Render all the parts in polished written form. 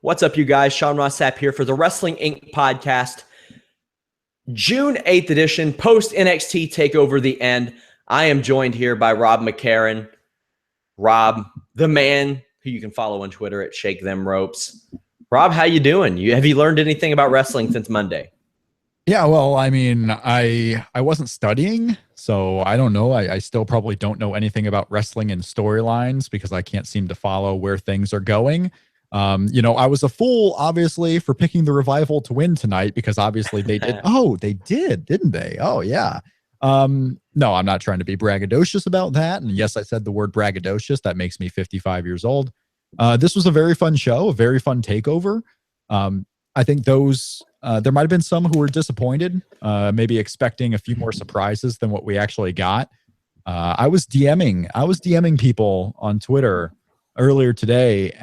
What's up, you guys? Sean Ross Sapp here for the Wrestling Inc. podcast. June 8th edition, post NXT TakeOver the end. I am joined here by Rob McCarron. Rob, the man who you can follow on Twitter at Shake Them Ropes. Rob, how you doing? Have you learned anything about wrestling since Monday? Yeah, well, I mean, I wasn't studying, so I don't know. I still probably don't know anything about wrestling and storylines because I can't seem to follow where things are going. I was a fool, obviously, for picking the Revival to win tonight because obviously they did. Oh, they did, didn't they? Oh, yeah. No, I'm not trying to be braggadocious about that. And yes, I said the word braggadocious. That makes me 55 years old. This was a very fun show, a very fun takeover. I think there might have been some who were disappointed, maybe expecting a few more surprises than what we actually got. I was DMing people on Twitter earlier today,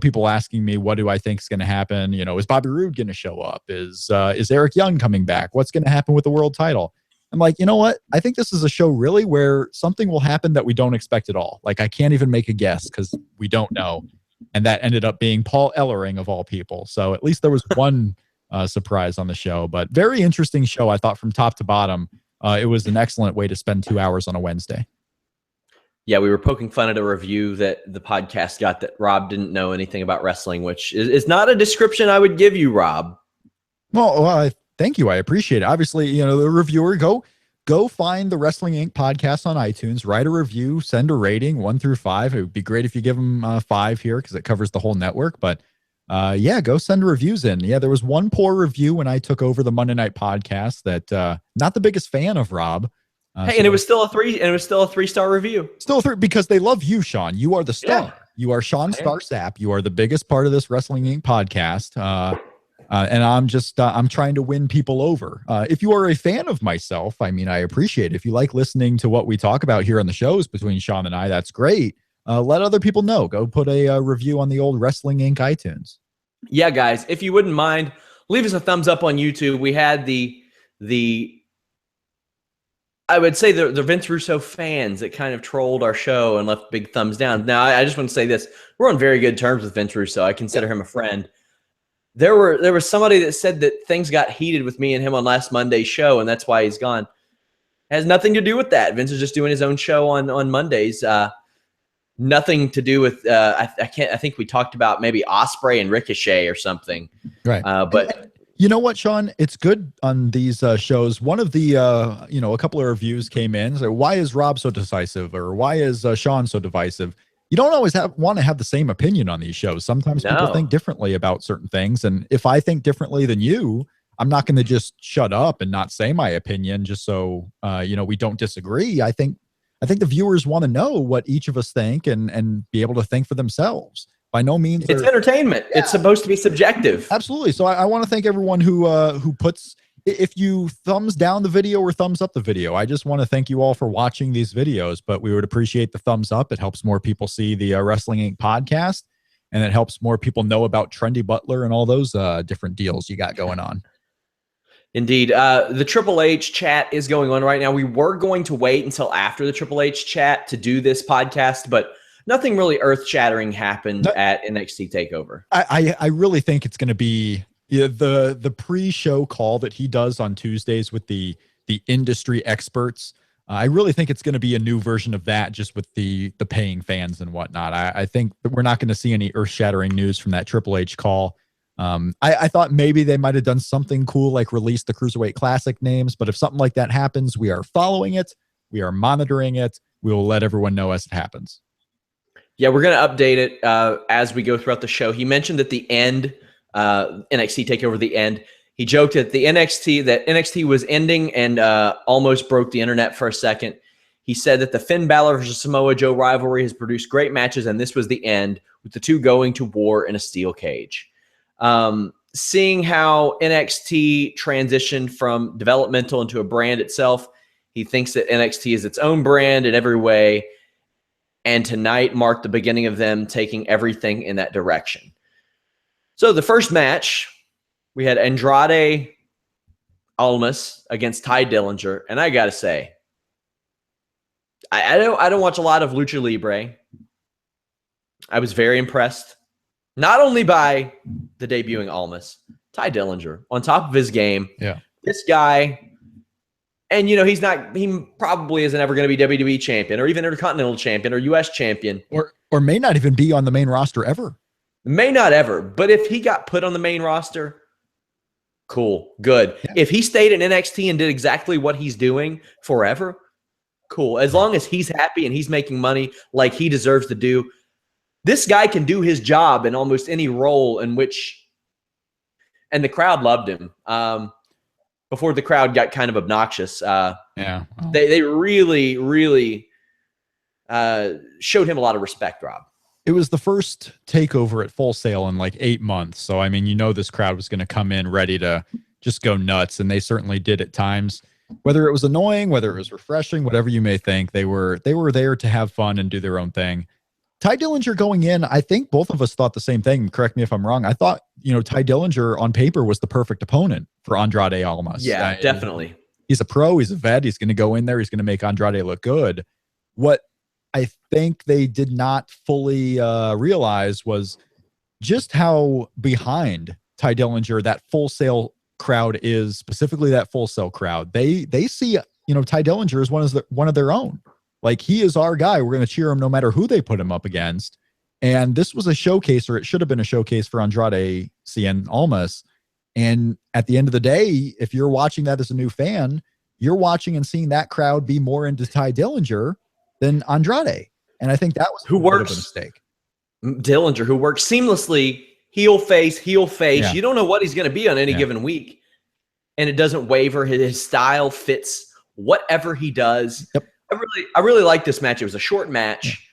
people asking me, what do I think is going to happen? Is Bobby Roode going to show up? Is Eric Young coming back? What's going to happen with the world title? I'm like, you know what? I think this is a show really where something will happen that we don't expect at all. Like, I can't even make a guess because we don't know. And that ended up being Paul Ellering of all people. So at least there was one surprise on the show, but very interesting show. I thought from top to bottom, it was an excellent way to spend 2 hours on a Wednesday. Yeah, we were poking fun at a review that the podcast got that Rob didn't know anything about wrestling, which is not a description I would give you, Rob. Well, thank you. I appreciate it. Obviously, the reviewer, go find the Wrestling Inc. podcast on iTunes, write a review, send a rating 1 through 5. It would be great if you give them 5 here because it covers the whole network. But go send reviews in. Yeah, there was one poor review when I took over the Monday Night podcast that not the biggest fan of Rob. And it was still a 3, and it was still a 3-star review. Still a 3 because they love you, Sean. You are the star. Yeah. You are Sean Star Sapp. You are the biggest part of this Wrestling Inc. podcast. And I'm trying to win people over. If you are a fan of myself, I mean, I appreciate it. If you like listening to what we talk about here on the shows between Sean and I, that's great. Let other people know. Go put a review on the old Wrestling Inc. iTunes. Yeah, guys, if you wouldn't mind, leave us a thumbs up on YouTube. We had the I would say the Vince Russo fans that kind of trolled our show and left big thumbs down. Now, I just want to say this. We're on very good terms with Vince Russo. I consider him a friend. There was somebody that said that things got heated with me and him on last Monday's show, and that's why he's gone. It has nothing to do with that. Vince is just doing his own show on Mondays. Nothing to do with I think we talked about maybe Ospreay and Ricochet or something. Right. But you know what, Sean? It's good on these shows. One of the a couple of reviews came in. So why is Rob so decisive, or why is Sean so divisive? You don't always want to have the same opinion on these shows. Sometimes people think differently about certain things. And if I think differently than you, I'm not going to just shut up and not say my opinion just so, we don't disagree. I think the viewers want to know what each of us think and be able to think for themselves. By no means. It's entertainment. Yeah. It's supposed to be subjective. Absolutely. So I want to thank everyone who puts, if you thumbs down the video or thumbs up the video, I just want to thank you all for watching these videos, but we would appreciate the thumbs up. It helps more people see the Wrestling Inc. podcast, and it helps more people know about Trendy Butler and all those different deals you got going on. Indeed. The Triple H chat is going on right now. We were going to wait until after the Triple H chat to do this podcast, but nothing really earth-shattering happened at NXT TakeOver. I really think it's going to be the pre-show call that he does on Tuesdays with the industry experts. I really think it's going to be a new version of that, just with the paying fans and whatnot. I think that we're not going to see any earth-shattering news from that Triple H call. I thought maybe they might have done something cool, like release the Cruiserweight Classic names. But if something like that happens, we are following it. We are monitoring it. We will let everyone know as it happens. Yeah, we're going to update it as we go throughout the show. He mentioned at the end, NXT TakeOver the end, he joked at the NXT was ending and almost broke the internet for a second. He said that the Finn Balor versus Samoa Joe rivalry has produced great matches, and this was the end, with the two going to war in a steel cage. Seeing how NXT transitioned from developmental into a brand itself, he thinks that NXT is its own brand in every way. And tonight marked the beginning of them taking everything in that direction. So the first match, we had Andrade Almas against Ty Dillinger. And I got to say, I don't watch a lot of Lucha Libre. I was very impressed Not only by the debuting Almas, Ty Dillinger on top of his game. Yeah. This guy, and he probably isn't ever going to be WWE champion or even Intercontinental champion or US champion. Or may not even be on the main roster ever. May not ever. But if he got put on the main roster, cool, good. Yeah. If he stayed in NXT and did exactly what he's doing forever, cool. As long as he's happy and he's making money like he deserves to do. This guy can do his job in almost any role in which, and the crowd loved him. Before the crowd got kind of obnoxious, they really, really showed him a lot of respect, Rob. It was the first takeover at Full Sail in like 8 months. So, I mean, this crowd was going to come in ready to just go nuts, and they certainly did at times. Whether it was annoying, whether it was refreshing, whatever you may think, they were there to have fun and do their own thing. Ty Dillinger going in, I think both of us thought the same thing. Correct me if I'm wrong. I thought, Ty Dillinger on paper was the perfect opponent for Andrade Almas. Yeah, definitely. He's a pro. He's a vet. He's going to go in there. He's going to make Andrade look good. What I think they did not fully realize was just how behind Ty Dillinger that Full Sail crowd is, specifically that Full Sail crowd. They see, Ty Dillinger as one of their own. Like, he is our guy. We're going to cheer him no matter who they put him up against. And this was a showcase, or it should have been a showcase for Andrade Cien Almas. And at the end of the day, if you're watching that as a new fan, you're watching and seeing that crowd be more into Ty Dillinger than Andrade. And I think that was a bit of a mistake. Dillinger, who works seamlessly, heel face. Yeah. You don't know what he's going to be on any given week. And it doesn't waver. His style fits whatever he does. Yep. I really liked this match. It was a short match,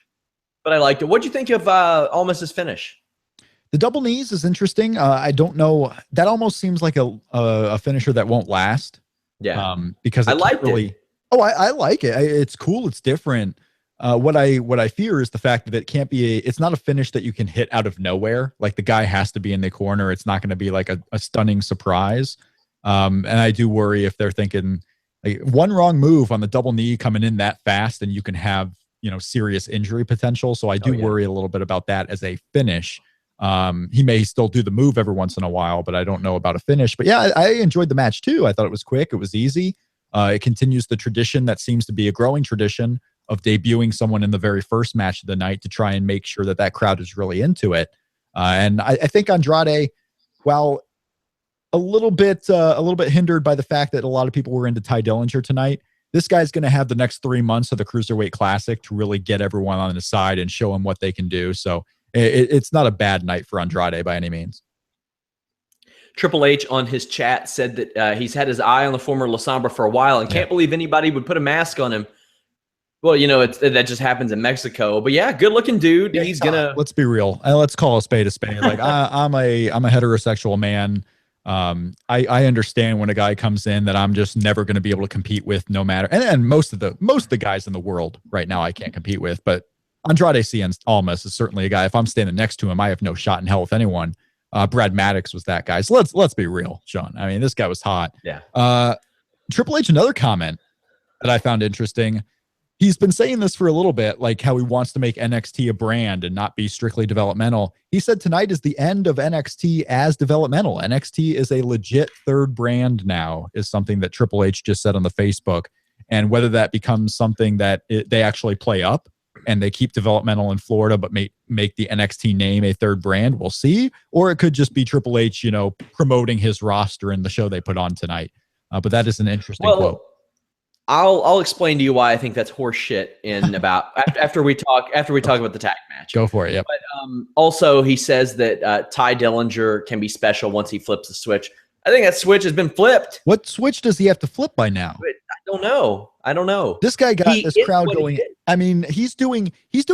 but I liked it. What'd you think of Almas's finish? The double knees is interesting. I don't know. That almost seems like a finisher that won't last. Yeah. Because I liked it. Oh, I like it. It's cool. It's different. What I fear is the fact that it can't be it's not a finish that you can hit out of nowhere. Like, the guy has to be in the corner. It's not going to be like a stunning surprise. And I do worry if they're thinking, like, one wrong move on the double knee coming in that fast, and you can have, serious injury potential. So I do worry a little bit about that as a finish. He may still do the move every once in a while, but I don't know about a finish. But yeah, I enjoyed the match too. I thought it was quick. It was easy. It continues the tradition that seems to be a growing tradition of debuting someone in the very first match of the night to try and make sure that crowd is really into it. And I think Andrade, while a little bit hindered by the fact that a lot of people were into Ty Dillinger tonight, this guy's going to have the next 3 months of the Cruiserweight Classic to really get everyone on his side and show him what they can do. So it's not a bad night for Andrade by any means. Triple H on his chat said that he's had his eye on the former La Sombra for a while and can't believe anybody would put a mask on him. Well, that just happens in Mexico. But yeah, good looking dude. Yeah, let's be real. Let's call a spade a spade. Like, I'm a heterosexual man. I understand when a guy comes in that I'm just never going to be able to compete with, no matter. And most of the guys in the world right now I can't compete with. But Andrade Cien Almas is certainly a guy. If I'm standing next to him, I have no shot in hell with anyone. Brad Maddox was that guy. So let's be real, Sean. I mean, this guy was hot. Yeah. Triple H, another comment that I found interesting. He's been saying this for a little bit, like how he wants to make NXT a brand and not be strictly developmental. He said tonight is the end of NXT as developmental. NXT is a legit third brand now, is something that Triple H just said on the Facebook. And whether that becomes something that they actually play up and they keep developmental in Florida, but make the NXT name a third brand, we'll see. Or it could just be Triple H, promoting his roster in the show they put on tonight. But that is an interesting quote. I'll explain to you why I think that's horse shit in about after we talk about the tag match. Go for it. Yeah. But also he says that Ty Dillinger can be special once he flips the switch. I think that switch has been flipped. What switch does he have to flip by now? I don't know. This guy got this crowd going. I mean, he's doing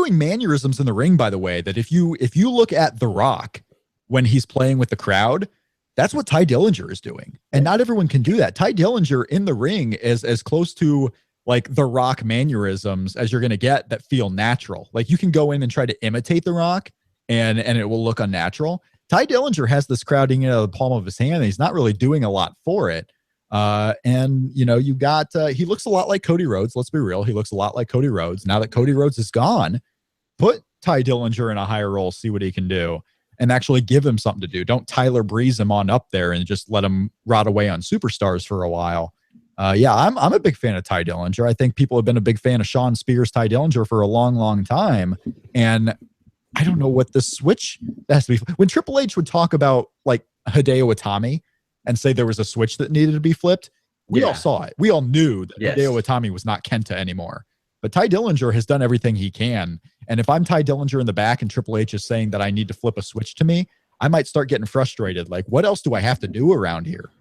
mannerisms in the ring, by the way, that if you look at The Rock when he's playing with the crowd, that's what Ty Dillinger is doing. And not everyone can do that. Ty Dillinger in the ring is as close to like The Rock mannerisms as you're going to get that feel natural. Like, you can go in and try to imitate The Rock and it will look unnatural. Ty Dillinger has this crowding out of the palm of his hand, and he's not really doing a lot for it. And you got, he looks a lot like Cody Rhodes. Let's be real. He looks a lot like Cody Rhodes. Now that Cody Rhodes is gone, put Ty Dillinger in a higher role, see what he can do. and actually give him something to do. Don't Tyler Breeze him on up there and just let him rot away on superstars for a while. Yeah, I'm a big fan of Ty Dillinger. I think people have been a big fan of Sean Spears, Ty Dillinger for a long, long time. And I don't know what the switch has to be. When Triple H would talk about like Hideo Itami and say there was a switch that needed to be flipped, we all saw it. We all knew that Hideo Itami was not Kenta anymore. But Ty Dillinger has done everything he can. And if I'm Ty Dillinger in the back and Triple H is saying that I need to flip a switch to me, I might start getting frustrated. Like, what else do I have to do around here?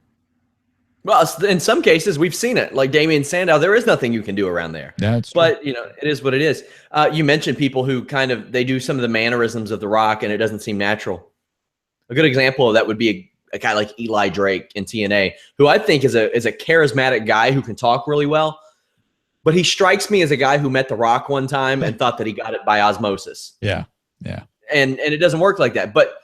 Well, in some cases, we've seen it. Like Damian Sandow, there is nothing you can do around there. That's true. But, it is what it is. You mentioned people who they do some of the mannerisms of The Rock, and it doesn't seem natural. A good example of that would be a guy like Eli Drake in TNA, who I think is a charismatic guy who can talk really well. But he strikes me as a guy who met The Rock one time and thought that he got it by osmosis. Yeah. And it doesn't work like that. But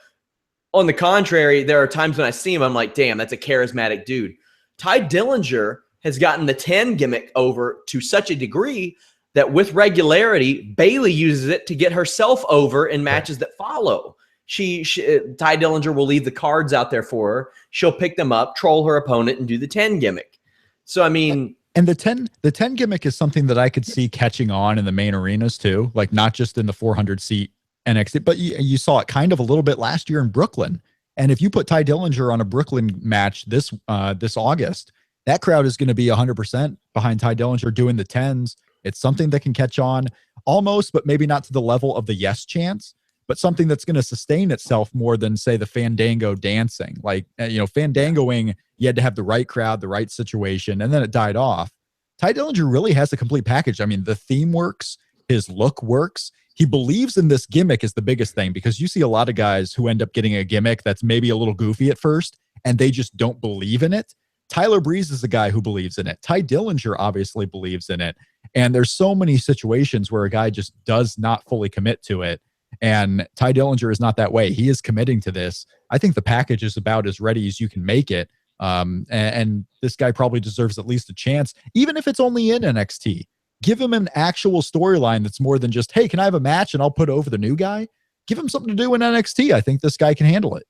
on the contrary, there are times when I see him, I'm like, damn, that's a charismatic dude. Ty Dillinger has gotten the 10 gimmick over to such a degree that with regularity, Bayley uses it to get herself over in matches that follow. Ty Dillinger will leave the cards out there for her. She'll pick them up, troll her opponent, and do the 10 gimmick. So, I mean... And the 10 gimmick is something that I could see catching on in the main arenas too, like not just in the 400-seat NXT, but you saw it kind of a little bit last year in Brooklyn. And if you put Ty Dillinger on a Brooklyn match this August, that crowd is going to be 100% behind Ty Dillinger doing the 10s. It's something that can catch on almost, but maybe not to the level of the Yes chants, but something that's going to sustain itself more than, say, the Fandango dancing. Like, Fandangoing, you had to have the right crowd, the right situation, and then it died off. Ty Dillinger really has a complete package. I mean, the theme works, his look works. He believes in this gimmick is the biggest thing, because you see a lot of guys who end up getting a gimmick that's maybe a little goofy at first, and they just don't believe in it. Tyler Breeze is a guy who believes in it. Ty Dillinger obviously believes in it. And there's so many situations where a guy just does not fully commit to it. And Ty Dillinger is not that way. He is committing to this. I think the package is about as ready as you can make it. And this guy probably deserves at least a chance, even if it's only in NXT. Give him an actual storyline that's more than just, hey, can I have a match and I'll put over the new guy? Give him something to do in NXT. I think this guy can handle it.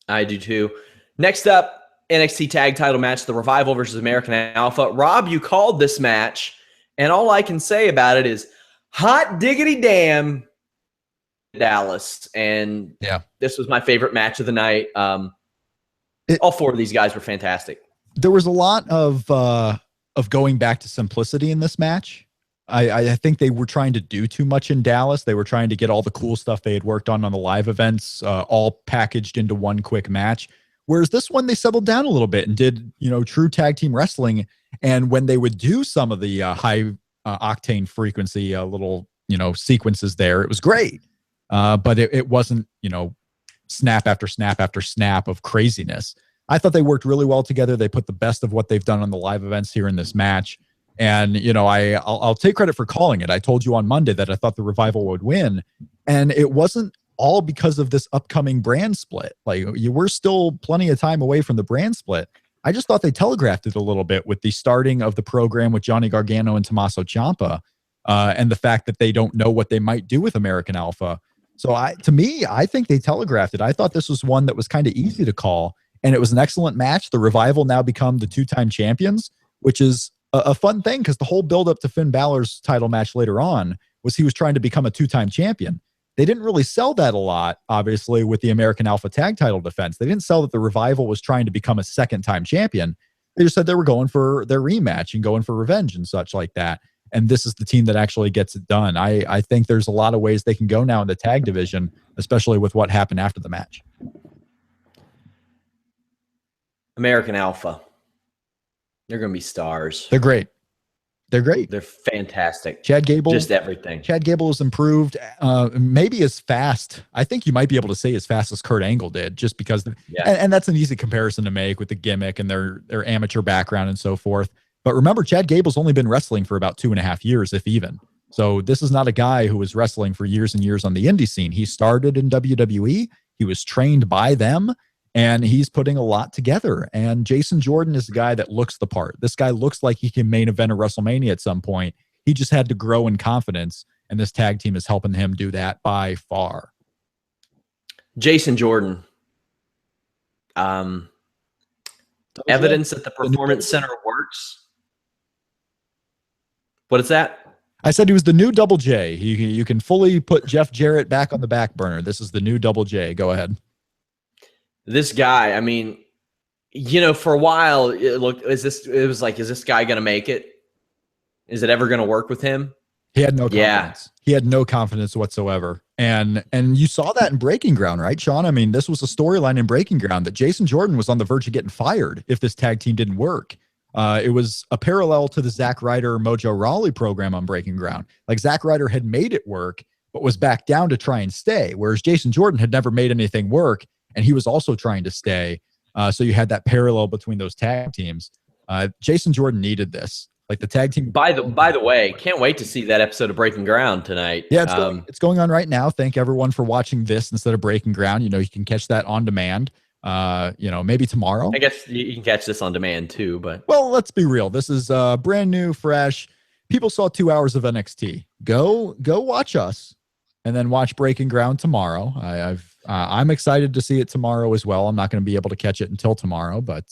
I do too. Next up, NXT tag title match, the Revival versus American Alpha. Rob, you called this match, and all I can say about it is hot diggity damn Dallas. And this was my favorite match of the night. All four of these guys were fantastic. There was a lot of going back to simplicity in this match. I think they were trying to do too much in Dallas. They were trying to get all the cool stuff they had worked on the live events all packaged into one quick match. Whereas this one, they settled down a little bit and did, true tag team wrestling. And when they would do some of the high octane frequency little, sequences there, it was great. But it wasn't, snap after snap after snap of craziness. I thought they worked really well together. They put the best of what they've done on the live events here in this match. And, I'll take credit for calling it. I told you on Monday that I thought the Revival would win. And it wasn't all because of this upcoming brand split. Like, you were still plenty of time away from the brand split. I just thought they telegraphed it a little bit with the starting of the program with Johnny Gargano and Tommaso Ciampa, and the fact that they don't know what they might do with American Alpha. So to me, I think they telegraphed it. I thought this was one that was kind of easy to call, and it was an excellent match. The Revival now become the two-time champions, which is a fun thing, because the whole build-up to Finn Balor's title match later on was he was trying to become a two-time champion. They didn't really sell that a lot, obviously, with the American Alpha tag title defense. They didn't sell that the Revival was trying to become a second-time champion. They just said they were going for their rematch and going for revenge and such like that. And this is the team that actually gets it done. I think there's a lot of ways they can go now in the tag division, especially with what happened after the match. American Alpha. They're going to be stars. They're great. They're great. They're fantastic. Chad Gable. Just everything. Chad Gable has improved. Maybe as fast. I think you might be able to say as fast as Kurt Angle did, just because. And that's an easy comparison to make with the gimmick and their amateur background and so forth. But remember, Chad Gable's only been wrestling for about 2.5 years, if even. So this is not a guy who was wrestling for years and years on the indie scene. He started in WWE. He was trained by them. And he's putting a lot together. And Jason Jordan is a guy that looks the part. This guy looks like he can main event a WrestleMania at some point. He just had to grow in confidence. And this tag team is helping him do that by far. Jason Jordan. Evidence that the Performance Center works. What is that? I said he was the new Double J. You can fully put Jeff Jarrett back on the back burner. This is the new Double J. Go ahead. This guy, I mean, for a while, it was this guy going to make it? Is it ever going to work with him? He had no confidence. He had no confidence whatsoever. And you saw that in Breaking Ground, right, Sean? I mean, this was a storyline in Breaking Ground that Jason Jordan was on the verge of getting fired if this tag team didn't work. It was a parallel to the Zack Ryder Mojo Rawley program on Breaking Ground. Like Zack Ryder had made it work, but was back down to try and stay, whereas Jason Jordan had never made anything work, and he was also trying to stay. So you had that parallel between those tag teams. Jason Jordan needed this. Like the tag team. By the way, can't wait to see that episode of Breaking Ground tonight. Yeah, it's going on right now. Thank everyone for watching this instead of Breaking Ground. You can catch that on demand. Maybe tomorrow. I guess you can catch this on demand too. But let's be real. This is brand new, fresh. People saw 2 hours of NXT. Go watch us, and then watch Breaking Ground tomorrow. I'm excited to see it tomorrow as well. I'm not going to be able to catch it until tomorrow, but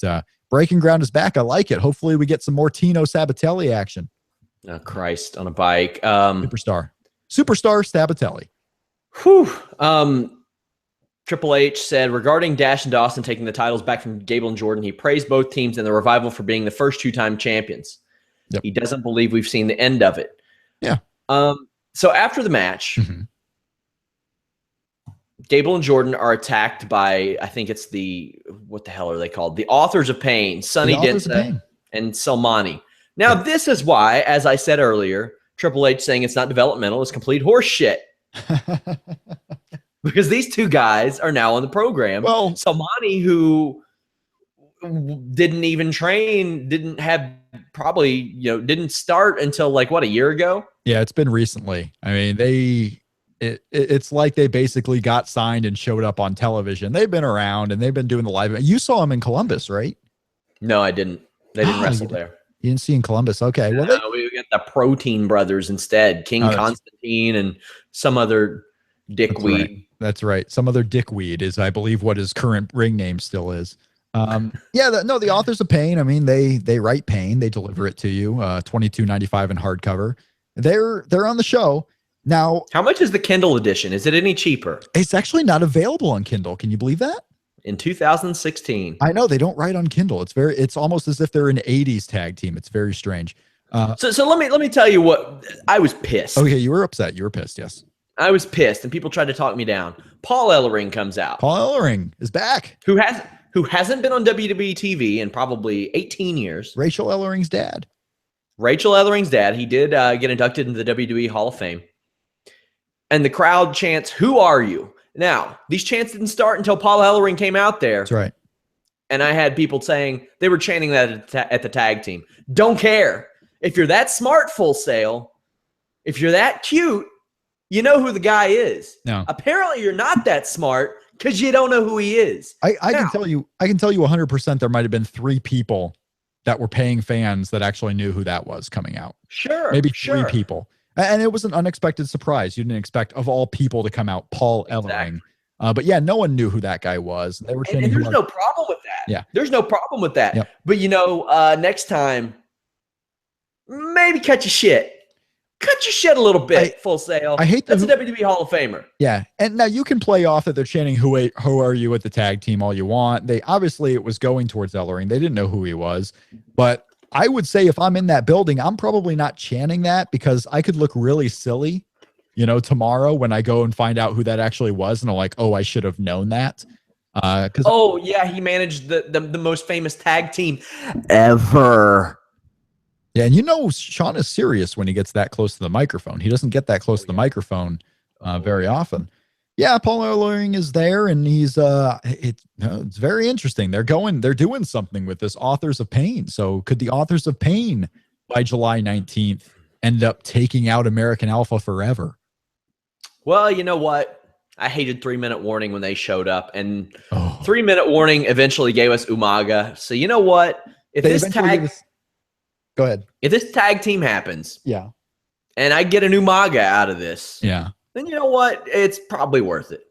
Breaking Ground is back. I like it. Hopefully we get some more Tino Sabatelli action. Oh, Christ, on a bike. Superstar Sabatelli. Whew. Triple H said, regarding Dash and Dawson taking the titles back from Gable and Jordan, he praised both teams and the Revival for being the first two-time champions. Yep. He doesn't believe we've seen the end of it. Yeah. So after the match, Gable and Jordan are attacked by, I think it's what the hell are they called? The Authors of Pain, Sonny Densa and Selmani. Now, this is why, as I said earlier, Triple H saying it's not developmental is complete horse shit. Because these two guys are now on the program. Well, Selmani, who didn't even train, didn't start until a year ago? Yeah, it's been recently. I mean, it's like they basically got signed and showed up on television. They've been around and they've been doing the live. You saw them in Columbus, right? No, I didn't. They didn't wrestle there. You didn't see in Columbus. Okay. No, we got the Protein Brothers instead. King Constantine and some other dickweed. That's right. Some other dickweed is, I believe, what his current ring name still is. The Authors of Pain. I mean, they write pain. They deliver it to you. $22.95 in hardcover. They're on the show. Now, how much is the Kindle edition? Is it any cheaper? It's actually not available on Kindle. Can you believe that? In 2016. I know they don't write on Kindle. It's almost as if they're an 80s tag team. It's very strange. So let me tell you what, I was pissed. Okay, you were upset. You were pissed, yes. I was pissed, and people tried to talk me down. Paul Ellering comes out. Paul Ellering is back. Who hasn't been on WWE TV in probably 18 years. Rachel Ellering's dad. He did get inducted into the WWE Hall of Fame. And the crowd chants, "Who are you?" Now, these chants didn't start until Paul Ellering came out there. That's right. And I had people saying they were chanting that at the tag team. Don't care. If you're that smart, Full Sail, if you're that cute, you know who the guy is. No. Apparently you're not that smart because you don't know who he is. I can tell you 100% there might have been 3 people that were paying fans that actually knew who that was coming out. Sure. Maybe 3 people. And it was an unexpected surprise. You didn't expect, of all people, to come out Paul Ellering. Exactly. But yeah, no one knew who that guy was. They were and there's no problem with that. Yeah. There's no problem with that. Yep. But next time, maybe cut your shit. Cut your shit a little bit, Full Sail. That's a WWE Hall of Famer. Yeah. And now you can play off that they're chanting, who are you at the tag team all you want. Obviously it was going towards Ellering. They didn't know who he was. But I would say if I'm in that building, I'm probably not chanting that because I could look really silly, tomorrow when I go and find out who that actually was. And I'm like, oh, I should have known that. He managed the most famous tag team ever. Yeah, and Sean is serious when he gets that close to the microphone. He doesn't get that close to the microphone very often. Yeah, Paul Ellering is there, and he's it's very interesting. They're doing something with this Authors of Pain. So could the Authors of Pain by July 19th end up taking out American Alpha forever? Well, you know what? I hated 3-minute warning when they showed up, and 3-minute warning eventually gave us Umaga. So you know what? Go ahead. If this tag team happens, yeah, and I get an Umaga out of this, yeah, then you know what? It's probably worth it.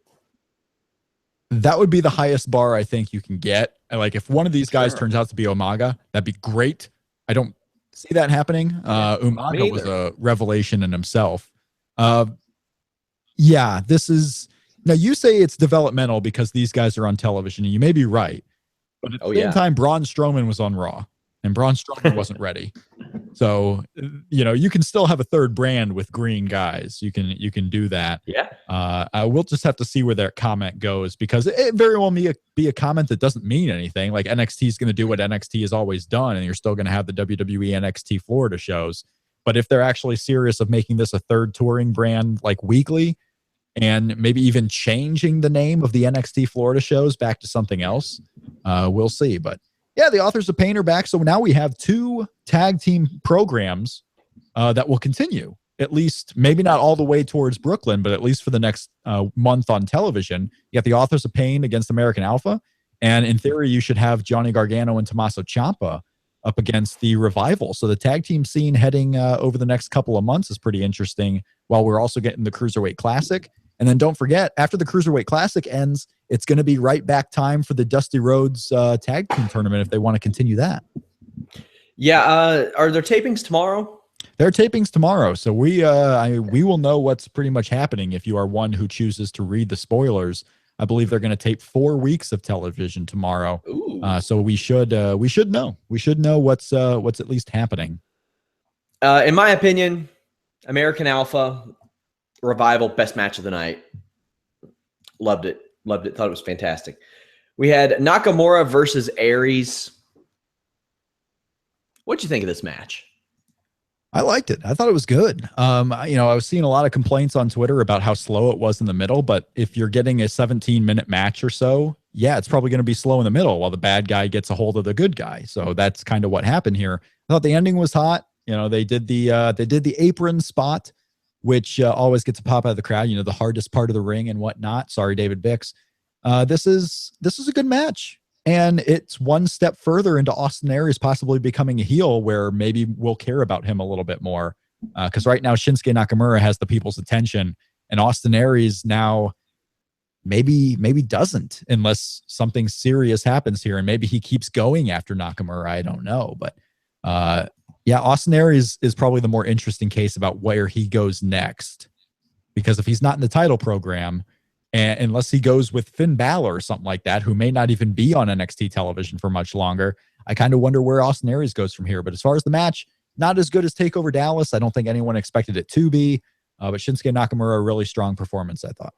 That would be the highest bar I think you can get. Like if one of these guys Sure. turns out to be Umaga, that'd be great. I don't see that happening. Yeah, me Umaga was either. a revelation in himself. Uh, yeah, this is now you say it's developmental because these guys are on television, and you may be right. But at the Oh same yeah. time, Braun Strowman was on Raw, and Braun Strowman wasn't ready. So you can still have a third brand with green guys. You can do that. Yeah. We'll just have to see where that comment goes, because it very well may be a comment that doesn't mean anything. Like NXT is going to do what NXT has always done, and you're still going to have the WWE NXT Florida shows. But if they're actually serious of making this a third touring brand, like weekly, and maybe even changing the name of the NXT Florida shows back to something else, we'll see. But yeah, the Authors of Pain are back. So now we have 2 tag team programs that will continue, at least maybe not all the way towards Brooklyn, but at least for the next month on television. You got the Authors of Pain against American Alpha. And in theory, you should have Johnny Gargano and Tommaso Ciampa up against the Revival. So the tag team scene heading over the next couple of months is pretty interesting, while we're also getting the Cruiserweight Classic. And then don't forget, after the Cruiserweight Classic ends, it's going to be right back time for the Dusty Rhodes tag team tournament if they want to continue that. Yeah. Are there tapings tomorrow? There are tapings tomorrow, so we will know what's pretty much happening if you are one who chooses to read the spoilers. I believe they're going to tape 4 weeks of television tomorrow. So we should know. We should know what's at least happening. In my opinion, American Alpha Revival, best match of the night. Loved it. Thought it was fantastic. We had Nakamura versus Aries. What'd you think of this match? I liked it. I thought it was good. I was seeing a lot of complaints on Twitter about how slow it was in the middle, but if you're getting a 17-minute match or so, yeah, it's probably going to be slow in the middle while the bad guy gets a hold of the good guy. So that's kind of what happened here. I thought the ending was hot. They did the apron spot, which always gets a pop out of the crowd, the hardest part of the ring and whatnot. Sorry, David Bix. This is a good match. And it's one step further into Austin Aries possibly becoming a heel, where maybe we'll care about him a little bit more. Because right now, Shinsuke Nakamura has the people's attention, and Austin Aries now maybe doesn't, unless something serious happens here. And maybe he keeps going after Nakamura. I don't know. But yeah, Austin Aries is probably the more interesting case about where he goes next. Because if he's not in the title program, and unless he goes with Finn Balor or something like that, who may not even be on NXT television for much longer, I kind of wonder where Austin Aries goes from here. But as far as the match, not as good as TakeOver Dallas. I don't think anyone expected it to be. But Shinsuke Nakamura, a really strong performance, I thought.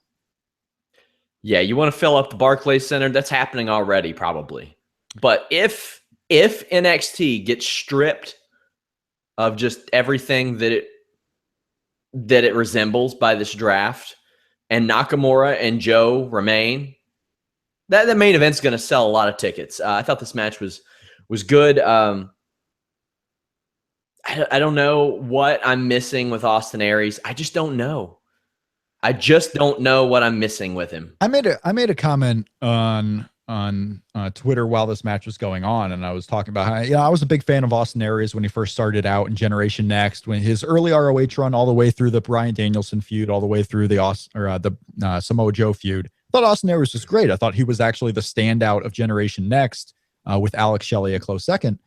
Yeah, you want to fill up the Barclays Center. That's happening already, probably. But if NXT gets stripped of just everything that it resembles by this draft, and Nakamura and Joe remain, that main event's going to sell a lot of tickets. I thought this match was good. I don't know what I'm missing with Austin Aries. I just don't know. I just don't know what I'm missing with him. I made a comment on Twitter while this match was going on, and I was talking about how I was a big fan of Austin Aries when he first started out in Generation Next, when his early ROH run, all the way through the Bryan Danielson feud, all the way through the Samoa Joe feud. I thought Austin Aries was great. I thought he was actually the standout of Generation Next, with Alex Shelley a close second.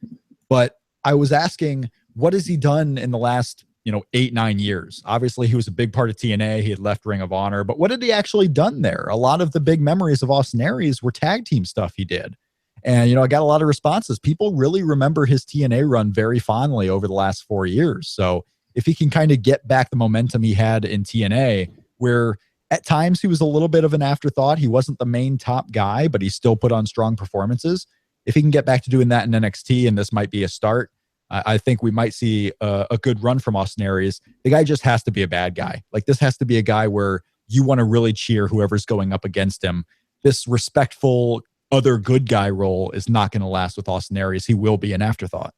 But I was asking, what has he done in the last 8-9 years? Obviously, he was a big part of TNA. He had left Ring of Honor, but what had he actually done there? A lot of the big memories of Austin Aries were tag team stuff he did. And, I got a lot of responses. People really remember his TNA run very fondly over the last 4 years. So if he can kind of get back the momentum he had in TNA, where at times he was a little bit of an afterthought, he wasn't the main top guy, but he still put on strong performances. If he can get back to doing that in NXT, and this might be a start, I think we might see a good run from Austin Aries. The guy just has to be a bad guy. Like, this has to be a guy where you want to really cheer whoever's going up against him. This respectful other good guy role is not going to last with Austin Aries. He will be an afterthought.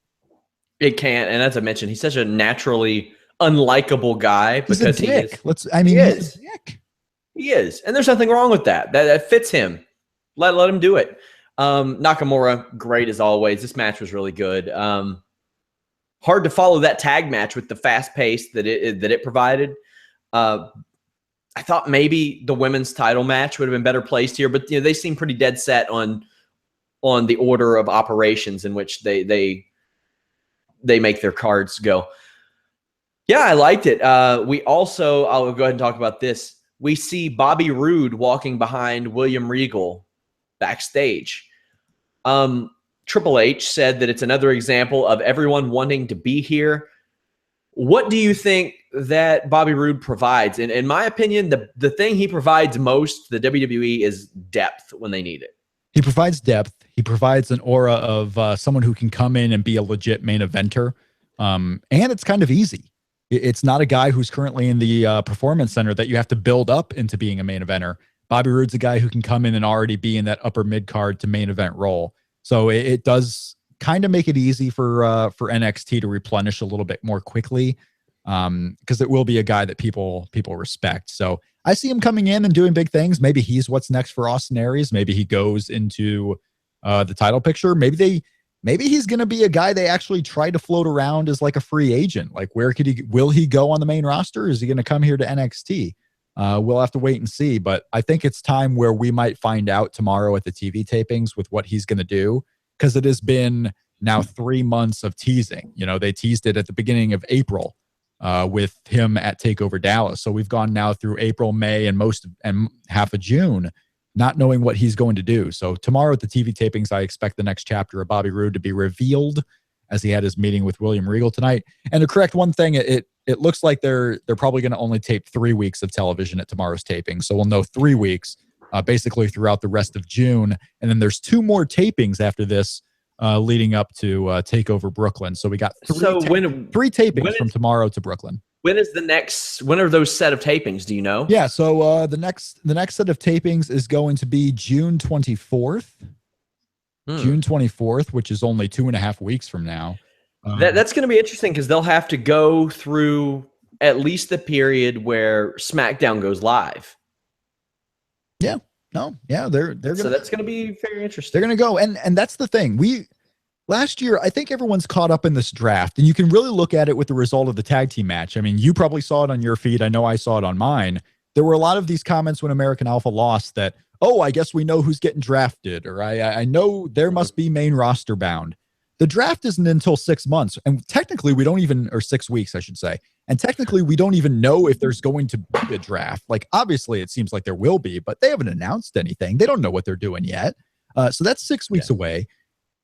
It can't. And as I mentioned, he's such a naturally unlikable guy because he is. He's a dick. He is. And there's nothing wrong with that. That fits him. Let him do it. Nakamura, great as always. This match was really good. Hard to follow that tag match with the fast pace that it provided. I thought maybe the women's title match would have been better placed here, but they seem pretty dead set on the order of operations in which they make their cards go. Yeah, I liked it. We also, I'll go ahead and talk about this. We see Bobby Roode walking behind William Regal backstage. Triple H said that it's another example of everyone wanting to be here. What do you think that Bobby Roode provides? In my opinion, the thing he provides most to the WWE is depth when they need it. He provides depth. He provides an aura of someone who can come in and be a legit main eventer. And it's kind of easy. It's not a guy who's currently in the performance center that you have to build up into being a main eventer. Bobby Roode's a guy who can come in and already be in that upper mid card to main event role. So it does kind of make it easy for NXT to replenish a little bit more quickly, because it will be a guy that people respect. So I see him coming in and doing big things. Maybe he's what's next for Austin Aries. Maybe he goes into the title picture. Maybe he's going to be a guy they actually try to float around as like a free agent. Like, will he go on the main roster? Is he going to come here to NXT? We'll have to wait and see, but I think it's time where we might find out tomorrow at the TV tapings with what he's going to do, because it has been now 3 months of teasing. They teased it at the beginning of April with him at TakeOver Dallas. So we've gone now through April, May, and half of June, not knowing what he's going to do. So tomorrow at the TV tapings, I expect the next chapter of Bobby Roode to be revealed, as he had his meeting with William Regal tonight. And to correct one thing, it looks like they're probably going to only tape 3 weeks of television at tomorrow's taping. So we'll know 3 weeks, basically throughout the rest of June. And then there's 2 more tapings after this, leading up to TakeOver Brooklyn. So we got 3 tapings from tomorrow to Brooklyn. When are those set of tapings? Do you know? Yeah. So the next set of tapings is going to be June 24th. June 24th, which is only 2.5 weeks from now. That's going to be interesting, because they'll have to go through at least the period where SmackDown goes live. Yeah. No. Yeah. They're so that's going to be very interesting. They're going to go, and that's the thing. Last year, I think everyone's caught up in this draft, and you can really look at it with the result of the tag team match. I mean, you probably saw it on your feed. I know I saw it on mine. There were a lot of these comments when American Alpha lost that, oh, I guess we know who's getting drafted, or I know there must be main roster bound. The draft isn't until 6 months, and technically we don't even, or 6 weeks, I should say. And technically we don't even know if there's going to be a draft. Like, obviously it seems like there will be, but they haven't announced anything. They don't know what they're doing yet. So that's 6 weeks away.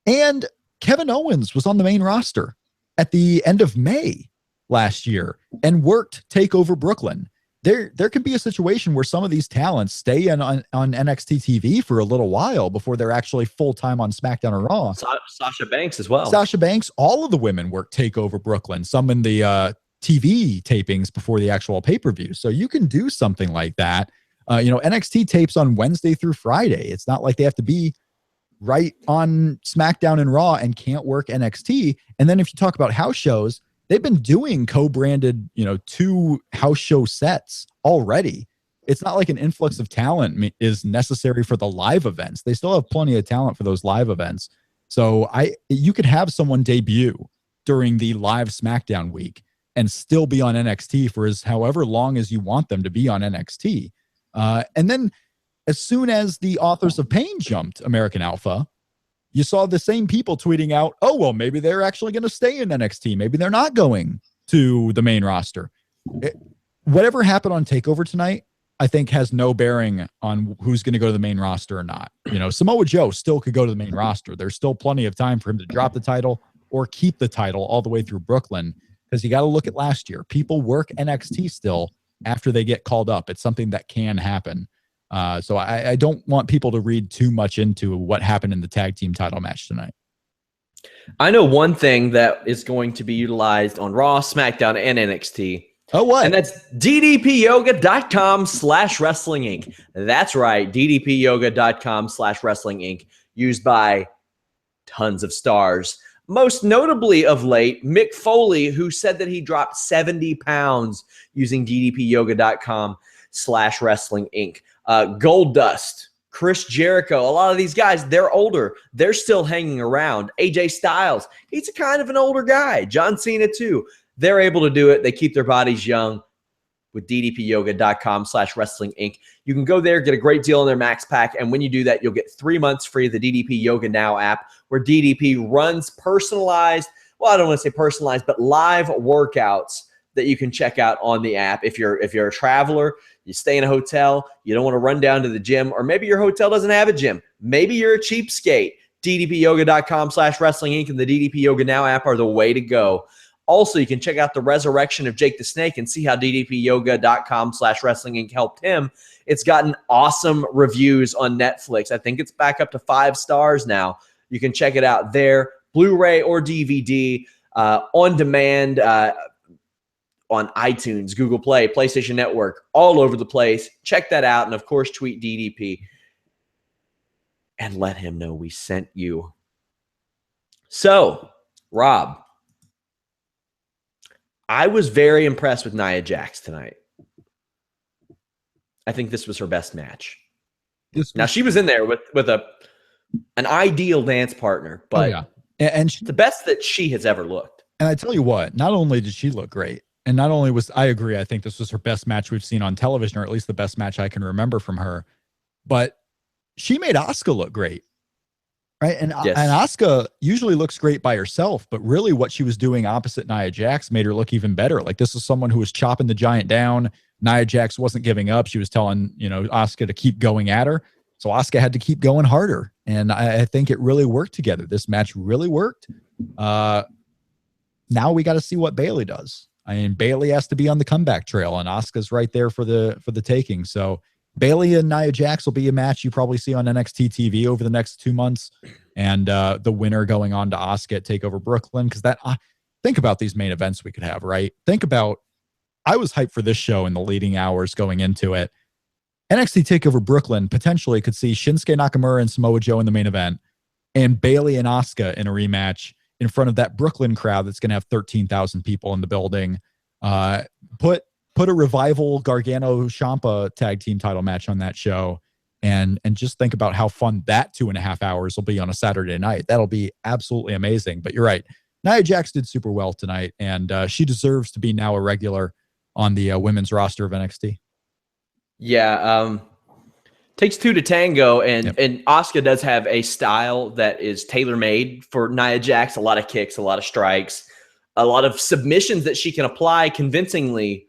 And Kevin Owens was on the main roster at the end of May last year and worked TakeOver Brooklyn. There could be a situation where some of these talents stay on NXT TV for a little while before they're actually full-time on SmackDown or Raw. Sasha Banks as well. Sasha Banks, all of the women work TakeOver Brooklyn, some in the TV tapings before the actual pay-per-view. So you can do something like that. NXT tapes on Wednesday through Friday. It's not like they have to be right on SmackDown and Raw and can't work NXT. And then if you talk about house shows, they've been doing co-branded, 2 house show sets already. It's not like an influx of talent is necessary for the live events. They still have plenty of talent for those live events. So you could have someone debut during the live SmackDown week and still be on NXT for however long as you want them to be on NXT. And then as soon as the Authors of Pain jumped American Alpha, you saw the same people tweeting out, oh, well, maybe they're actually going to stay in NXT. Maybe they're not going to the main roster. Whatever happened on TakeOver tonight, I think has no bearing on who's going to go to the main roster or not. Samoa Joe still could go to the main roster. There's still plenty of time for him to drop the title or keep the title all the way through Brooklyn, because you got to look at last year. People work NXT still after they get called up. It's something that can happen. So I don't want people to read too much into what happened in the tag team title match tonight. I know one thing that is going to be utilized on Raw, SmackDown, and NXT. Oh, what? And that's ddpyoga.com/wrestling inc. That's right, ddpyoga.com/wrestling inc. Used by tons of stars. Most notably of late, Mick Foley, who said that he dropped 70 pounds using ddpyoga.com/wrestling inc. Gold Dust, Chris Jericho, a lot of these guys, they're older. They're still hanging around. AJ Styles, he's a kind of an older guy. John Cena too. They're able to do it. They keep their bodies young. with ddpyoga.com/wrestling inc. You can go there, get a great deal on their max pack. And when you do that, you'll get 3 months free of the DDP Yoga Now app, where DDP runs personalized, well, I don't want to say personalized, but live workouts that you can check out on the app. If you're a traveler, you stay in a hotel, you don't want to run down to the gym, or maybe your hotel doesn't have a gym. Maybe you're a cheapskate. ddpyoga.com/wrestling inc and the DDP Yoga Now app are the way to go. Also, you can check out the resurrection of Jake the Snake and see how ddpyoga.com/wrestling inc helped him. It's gotten awesome reviews on Netflix. I think it's back up to 5 stars now. You can check it out there, Blu-ray or DVD, on demand, on iTunes, Google Play, PlayStation Network, all over the place. Check that out. And of course, tweet DDP and let him know we sent you. So, Rob, I was very impressed with Nia Jax tonight. I think this was her best match. Now, she was in there with an ideal dance partner, but and the best that she has ever looked. And I tell you what, not only did she look great, and not only was, I agree, I think this was her best match we've seen on television, or at least the best match I can remember from her, but she made Asuka look great, right? And Asuka usually looks great by herself, but really what she was doing opposite Nia Jax made her look even better. Like, this is someone who was chopping the giant down. Nia Jax wasn't giving up. She was telling, Asuka to keep going at her. So Asuka had to keep going harder. And I think it really worked together. This match really worked. Now we got to see what Bayley does. I mean, Bayley has to be on the comeback trail, and Asuka's right there for the taking. So Bayley and Nia Jax will be a match you probably see on NXT TV over the next 2 months, and the winner going on to Asuka at TakeOver Brooklyn. Because think about these main events we could have, right? Think about, I was hyped for this show in the leading hours going into it. NXT TakeOver Brooklyn potentially could see Shinsuke Nakamura and Samoa Joe in the main event, and Bayley and Asuka in a rematch in front of that Brooklyn crowd that's going to have 13,000 people in the building. Put a Revival Gargano Ciampa tag team title match on that show, and just think about how fun that 2.5 hours will be on a Saturday night. That'll be absolutely amazing. But you're right, Nia Jax did super well tonight, and she deserves to be now a regular on the women's roster of NXT. Yeah, takes two to tango, and Asuka does have a style that is tailor-made for Nia Jax. A lot of kicks, a lot of strikes, a lot of submissions that she can apply convincingly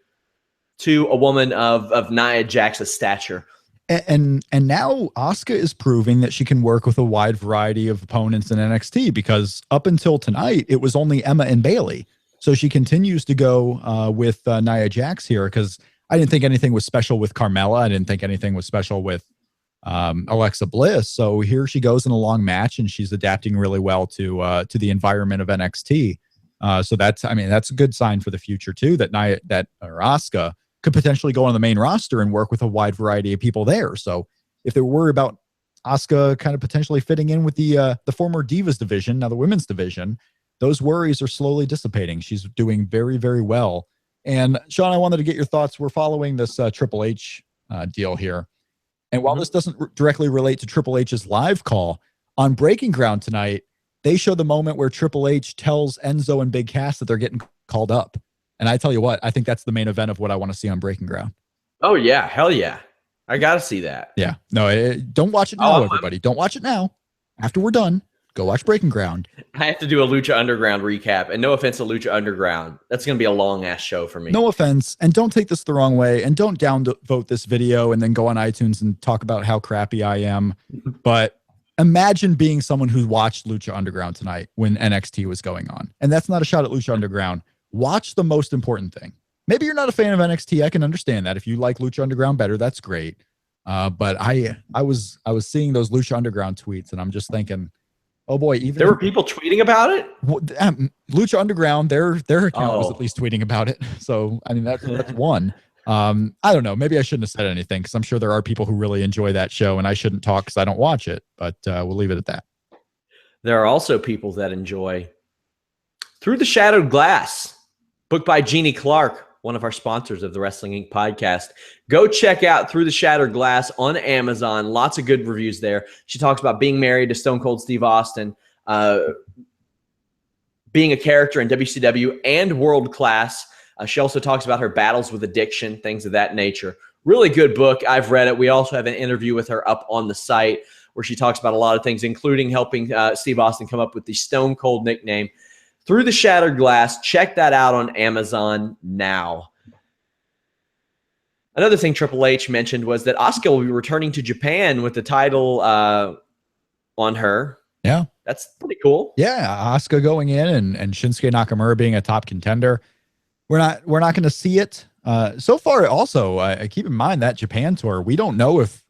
to a woman of Nia Jax's stature. And now Asuka is proving that she can work with a wide variety of opponents in NXT, because up until tonight, it was only Emma and Bayley. So she continues to go with Nia Jax here, because I didn't think anything was special with Carmella. I didn't think anything was special with Alexa Bliss. So here she goes in a long match, and she's adapting really well to the environment of NXT. So that's a good sign for the future too, that Asuka could potentially go on the main roster and work with a wide variety of people there. So if they worry about Asuka kind of potentially fitting in with the former Divas division, now the women's division, those worries are slowly dissipating. She's doing very, very well. And Sean, I wanted to get your thoughts. We're following this Triple H deal here. And while this doesn't directly relate to Triple H's live call, on Breaking Ground tonight, they show the moment where Triple H tells Enzo and Big Cass that they're getting called up. And I tell you what, I think that's the main event of what I want to see on Breaking Ground. Oh, yeah. Hell yeah. I got to see that. Yeah. No, don't watch it now, everybody. Don't watch it now. After we're done, go watch Breaking Ground. I have to do a Lucha Underground recap, and no offense to Lucha Underground. That's going to be a long-ass show for me. No offense, and don't take this the wrong way, and don't downvote this video and then go on iTunes and talk about how crappy I am. But imagine being someone who watched Lucha Underground tonight when NXT was going on. And that's not a shot at Lucha Underground. Watch the most important thing. Maybe you're not a fan of NXT. I can understand that. If you like Lucha Underground better, that's great. But I was seeing those Lucha Underground tweets, and I'm just thinking, oh boy, even there were people tweeting about it. Lucha Underground, their account was at least tweeting about it. So I mean, that's one. I don't know. Maybe I shouldn't have said anything, because I'm sure there are people who really enjoy that show, and I shouldn't talk because I don't watch it. But we'll leave it at that. There are also people that enjoy Through the Shadowed Glass, booked by Jeannie Clark, one of our sponsors of the Wrestling Inc. podcast. Go check out Through the Shattered Glass on Amazon. Lots of good reviews there. She talks about being married to Stone Cold Steve Austin, being a character in WCW and World Class, She also talks about her battles with addiction, things of that nature. Really good book. I've read it. We also have an interview with her up on the site where she talks about a lot of things, including helping Steve Austin come up with the Stone Cold nickname, Through the Shattered Glass. Check that out on Amazon now. Another thing Triple H mentioned was that Asuka will be returning to Japan with the title on her. Yeah. That's pretty cool. Yeah, Asuka going in and Shinsuke Nakamura being a top contender. We're not going to see it. So far, also, keep in mind that Japan tour, we don't know if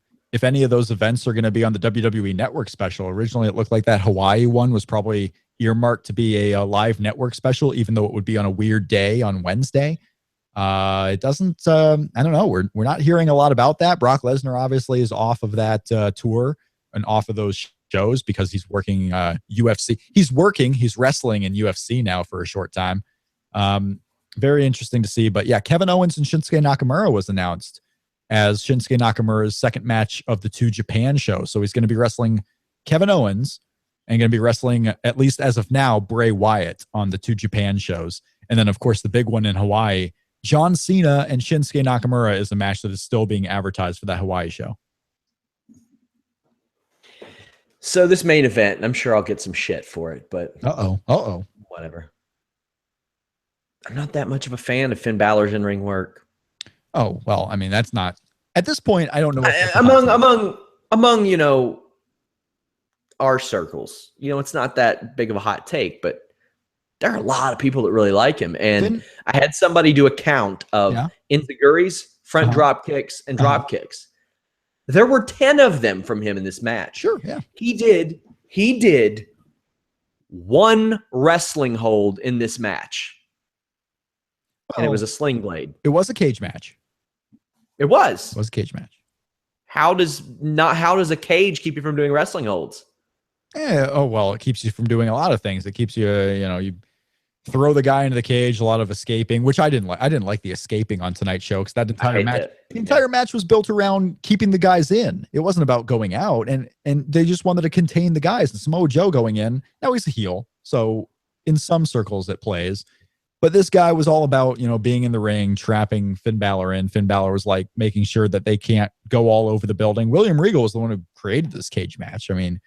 any of those events are going to be on the WWE Network special. Originally, it looked like that Hawaii one was probably earmarked to be a live network special, even though it would be on a weird day on Wednesday. It doesn't, I don't know. We're not hearing a lot about that. Brock Lesnar obviously is off of that tour and off of those shows because he's working UFC. He's wrestling in UFC now for a short time. Very interesting to see. But yeah, Kevin Owens and Shinsuke Nakamura was announced as Shinsuke Nakamura's second match of the 2 Japan shows. So he's going to be wrestling Kevin Owens and going to be wrestling, at least as of now, Bray Wyatt on the 2 Japan shows. And then, of course, the big one in Hawaii, John Cena and Shinsuke Nakamura is a match that is still being advertised for that Hawaii show. So this main event, and I'm sure I'll get some shit for it, but whatever. I'm not that much of a fan of Finn Balor's in-ring work. Oh, well, I mean, that's not at this point. I don't know. Among you know, our circles, you know, it's not that big of a hot take, but there are a lot of people that really like him. And I had somebody do a count of enziguris, front drop kicks, and drop kicks. There were 10 of them from him in this match. Sure, yeah. He did one wrestling hold in this match. And it was a sling blade. It was a cage match. It was. It was a cage match. How does a cage keep you from doing wrestling holds? Oh, well, it keeps you from doing a lot of things. It keeps you, you throw the guy into the cage, a lot of escaping, which I didn't like. I didn't like the escaping on tonight's show because that entire match was built around keeping the guys in. It wasn't about going out, and they just wanted to contain the guys. And Samoa Joe going in, now he's a heel, so in some circles it plays. But this guy was all about, being in the ring, trapping Finn Balor in. Finn Balor was like making sure that they can't go all over the building. William Regal was the one who created this cage match. I mean,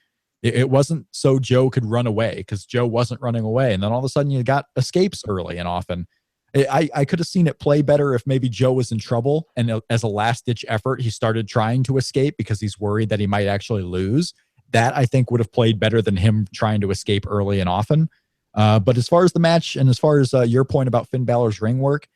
it wasn't so Joe could run away because Joe wasn't running away. And then all of a sudden you got escapes early and often. I could have seen it play better if maybe Joe was in trouble and as a last-ditch effort, he started trying to escape because he's worried that he might actually lose. That, I think, would have played better than him trying to escape early and often. But as far as the match and as far as your point about Finn Balor's ring work,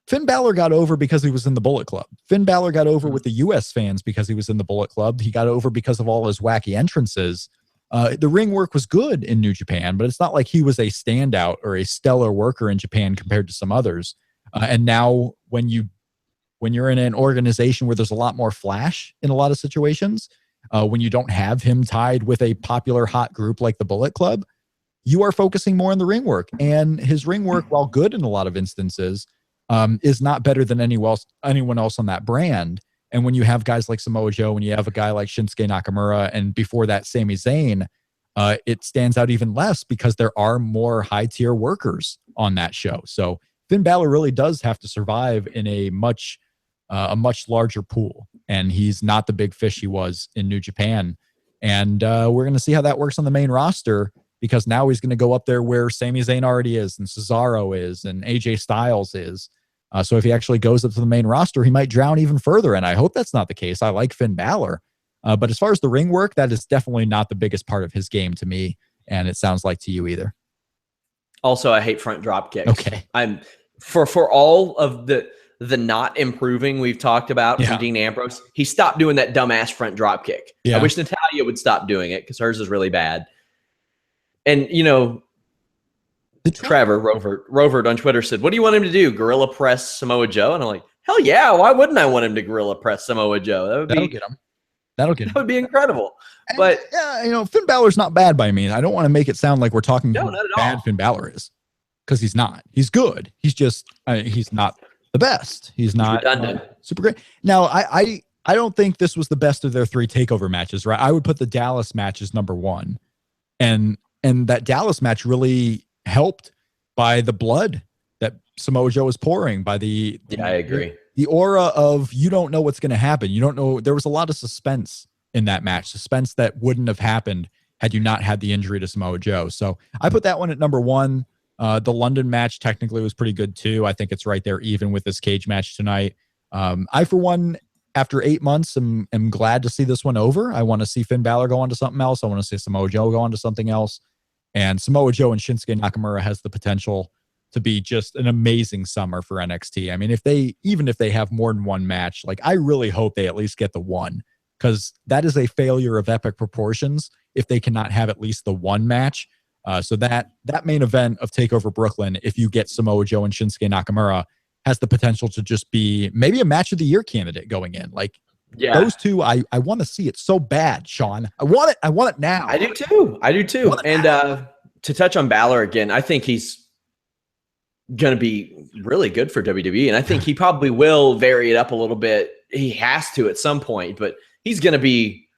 Finn Balor got over because he was in the Bullet Club. Finn Balor got over with the U.S. fans because he was in the Bullet Club. He got over because of all his wacky entrances. The ring work was good in New Japan, but it's not like he was a standout or a stellar worker in Japan compared to some others. And now when you're in an organization where there's a lot more flash in a lot of situations, when you don't have him tied with a popular hot group like the Bullet Club, you are focusing more on the ring work. And his ring work, while good in a lot of instances, is not better than anyone else on that brand. And when you have guys like Samoa Joe, when you have a guy like Shinsuke Nakamura, and before that, Sami Zayn, it stands out even less because there are more high-tier workers on that show. So Finn Balor really does have to survive in a much larger pool. And he's not the big fish he was in New Japan. And we're going to see how that works on the main roster, because now he's going to go up there where Sami Zayn already is, and Cesaro is, and AJ Styles is. So if he actually goes up to the main roster, he might drown even further. And I hope that's not the case. I like Finn Balor. But as far as the ring work, that is definitely not the biggest part of his game to me. And it sounds like to you either. Also, I hate front drop kicks. Okay. I'm for all of the not improving we've talked about from Dean Ambrose, he stopped doing that dumbass front drop kick. Yeah. I wish Natalya would stop doing it because hers is really bad. And, Trevor Rovert on Twitter said, "What do you want him to do? Gorilla press Samoa Joe?" And I'm like, hell yeah! Why wouldn't I want him to gorilla press Samoa Joe? That'll get him. That would be incredible. And, but Finn Balor's not bad by me. I don't want to make it sound like we're talking about how bad Finn Balor is, because he's not. He's good. He's just he's not the best. He's not super great. Now, I don't think this was the best of their 3 takeover matches. Right? I would put the Dallas match as number 1, and that Dallas match really helped by the blood that Samoa Joe is pouring by I agree. The aura of you don't know what's going to happen. You don't know. There was a lot of suspense in that match, suspense that wouldn't have happened had you not had the injury to Samoa Joe. So I put that one at number one. The London match technically was pretty good too. I think it's right there even with this cage match tonight. I, for one, after 8 months, am glad to see this one over. I want to see Finn Balor go on to something else. I want to see Samoa Joe go on to something else. And Samoa Joe and Shinsuke Nakamura has the potential to be just an amazing summer for NXT. I mean, even if they have more than one match, like I really hope they at least get the one, because that is a failure of epic proportions if they cannot have at least the one match. So that main event of TakeOver Brooklyn, if you get Samoa Joe and Shinsuke Nakamura, has the potential to just be maybe a match of the year candidate going in. Like those two, I want to see it so bad, Sean. I want it now. I do too. And to touch on Balor again, I think he's going to be really good for WWE. And I think he probably will vary it up a little bit. He has to at some point, but he's going to be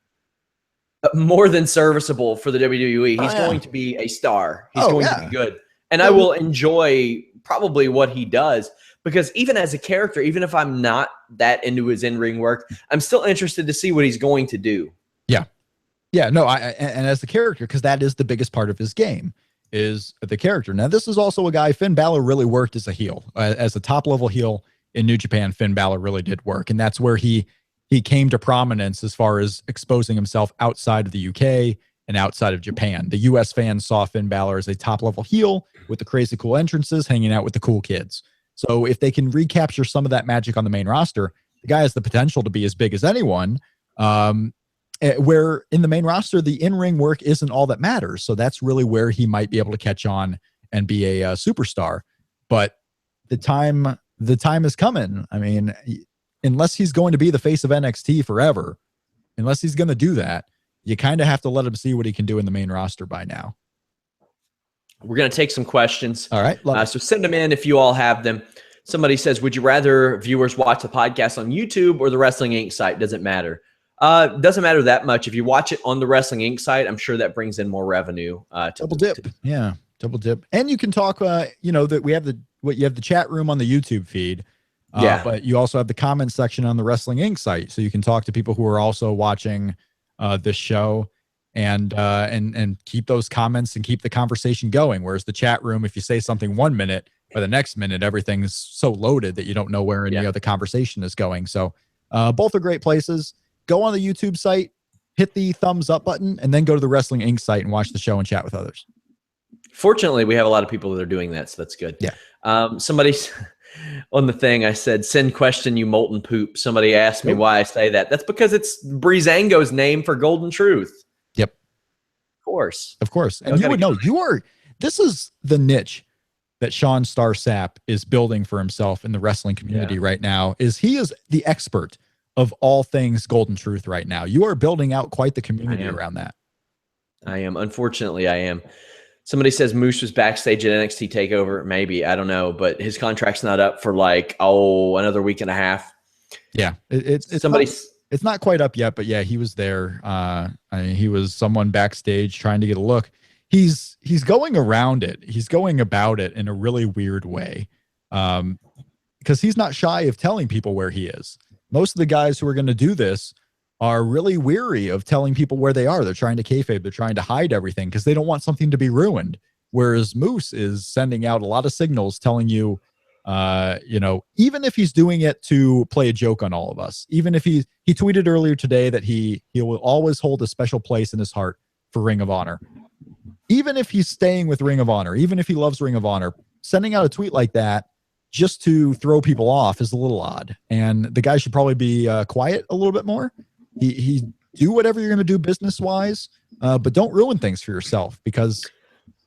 more than serviceable for the WWE. He's going to be a star. He's going to be good. And I will enjoy probably what he does, because even as a character, even if I'm not that into his in-ring work, I'm still interested to see what he's going to do. Yeah. Yeah, no, and as the character, because that is the biggest part of his game, is the character. Now, this is also a guy, Finn Balor really worked as a heel. As a top-level heel in New Japan, Finn Balor really did work, and that's where he came to prominence as far as exposing himself outside of the UK and outside of Japan. The US fans saw Finn Balor as a top-level heel with the crazy cool entrances, hanging out with the cool kids. So if they can recapture some of that magic on the main roster, the guy has the potential to be as big as anyone. Where in the main roster, the in-ring work isn't all that matters. So that's really where he might be able to catch on and be a superstar. But the time is coming. I mean, unless he's going to be the face of NXT forever, unless he's going to do that, you kind of have to let him see what he can do in the main roster by now. We're going to take some questions. All right. So send them in if you all have them. Somebody says, would you rather viewers watch the podcast on YouTube or the Wrestling Inc. site? Doesn't matter. Doesn't matter that much. If you watch it on the Wrestling Inc. site, I'm sure that brings in more revenue. Double dip. Yeah, double dip. And you can talk, that we have you have the chat room on the YouTube feed. But you also have the comment section on the Wrestling Inc. site. So you can talk to people who are also watching this show and keep those comments and keep the conversation going. Whereas the chat room, if you say something 1 minute, by the next minute, everything's so loaded that you don't know where any other conversation is going. So both are great places. Go on the YouTube site, hit the thumbs up button, and then go to the Wrestling Inc. site and watch the show and chat with others. Fortunately, we have a lot of people that are doing that, so that's good. Yeah. Somebody's on the thing, I said, send question, you molten poop. Somebody asked me why I say that. That's because it's Breezango's name for Golden Truth. Yep. Of course. And you would know, this is the niche that Sean Star Sapp is building for himself in the wrestling community right now. He is the expert of all things Golden Truth right now. You are building out quite the community around that. I am. Unfortunately, I am. Somebody says Moose was backstage at NXT TakeOver. Maybe. I don't know. But his contract's not up for another week and a half. Yeah. It's not quite up yet, but yeah, he was there. He was someone backstage trying to get a look. He's going around it. He's going about it in a really weird way. Because he's not shy of telling people where he is. Most of the guys who are going to do this are really weary of telling people where they are. They're trying to kayfabe. They're trying to hide everything because they don't want something to be ruined. Whereas Moose is sending out a lot of signals telling you, even if he's doing it to play a joke on all of us, even if he tweeted earlier today that he will always hold a special place in his heart for Ring of Honor. Even if he's staying with Ring of Honor, even if he loves Ring of Honor, sending out a tweet like that just to throw people off is a little odd. And the guy should probably be quiet a little bit more. He do whatever you're going to do business-wise, but don't ruin things for yourself, because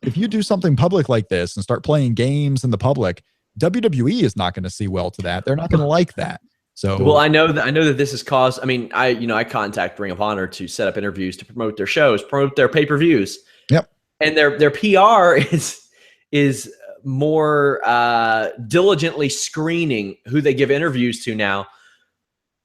if you do something public like this and start playing games in the public, WWE is not going to see well to that. They're not going to like that. So, well, I know that this has caused, I contact Ring of Honor to set up interviews to promote their shows, promote their pay-per-views. Yep. And their PR is more diligently screening who they give interviews to now,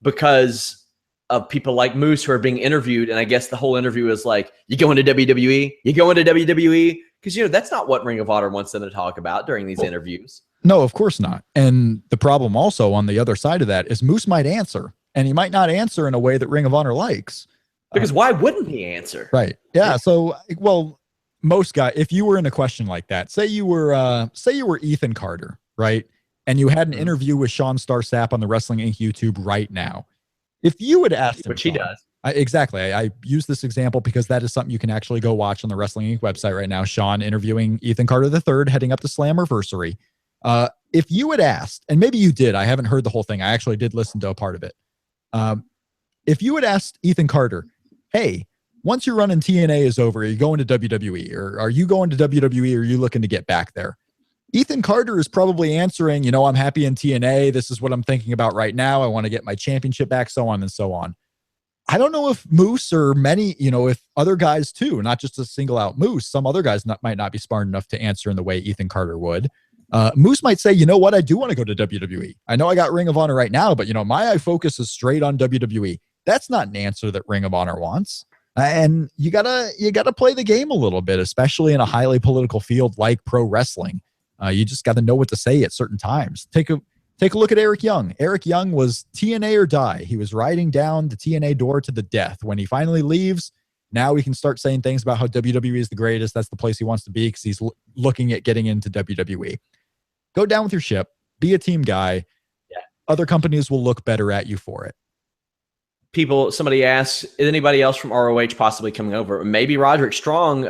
because of people like Moose who are being interviewed. And I guess the whole interview is like, you go into WWE, because that's not what Ring of Honor wants them to talk about during these interviews. No, of course not. And the problem also on the other side of that is Moose might answer, and he might not answer in a way that Ring of Honor likes. Because why wouldn't he answer? Right. Yeah. So, well, most guys, if you were in a question like that, say you were Ethan Carter, right? And you had an interview with Sean Star Sapp on the Wrestling Inc. YouTube right now. If you would ask him, which he does. Exactly. I use this example because that is something you can actually go watch on the Wrestling Inc. website right now. Sean interviewing Ethan Carter III heading up to Slammiversary. If you had asked, and maybe you did, I haven't heard the whole thing. I actually did listen to a part of it. If you had asked Ethan Carter, hey, once your run in TNA is over, are you going to WWE, or are you going to WWE, or are you looking to get back there? Ethan Carter is probably answering, I'm happy in TNA. This is what I'm thinking about right now. I want to get my championship back, so on and so on. I don't know if Moose or many, if other guys too, not just to single out Moose, some other guys might not be smart enough to answer in the way Ethan Carter would. Moose might say, you know what? I do want to go to WWE. I know I got Ring of Honor right now, but my focus is straight on WWE. That's not an answer that Ring of Honor wants. And you gotta play the game a little bit, especially in a highly political field like pro wrestling. You just got to know what to say at certain times. Take a look at Eric Young. Eric Young was TNA or die. He was riding down the TNA door to the death. When he finally leaves, now we can start saying things about how WWE is the greatest. That's the place he wants to be because he's looking at getting into WWE. Go down with your ship. Be a team guy. Yeah. Other companies will look better at you for it. Somebody asks, is anybody else from ROH possibly coming over? Maybe Roderick Strong,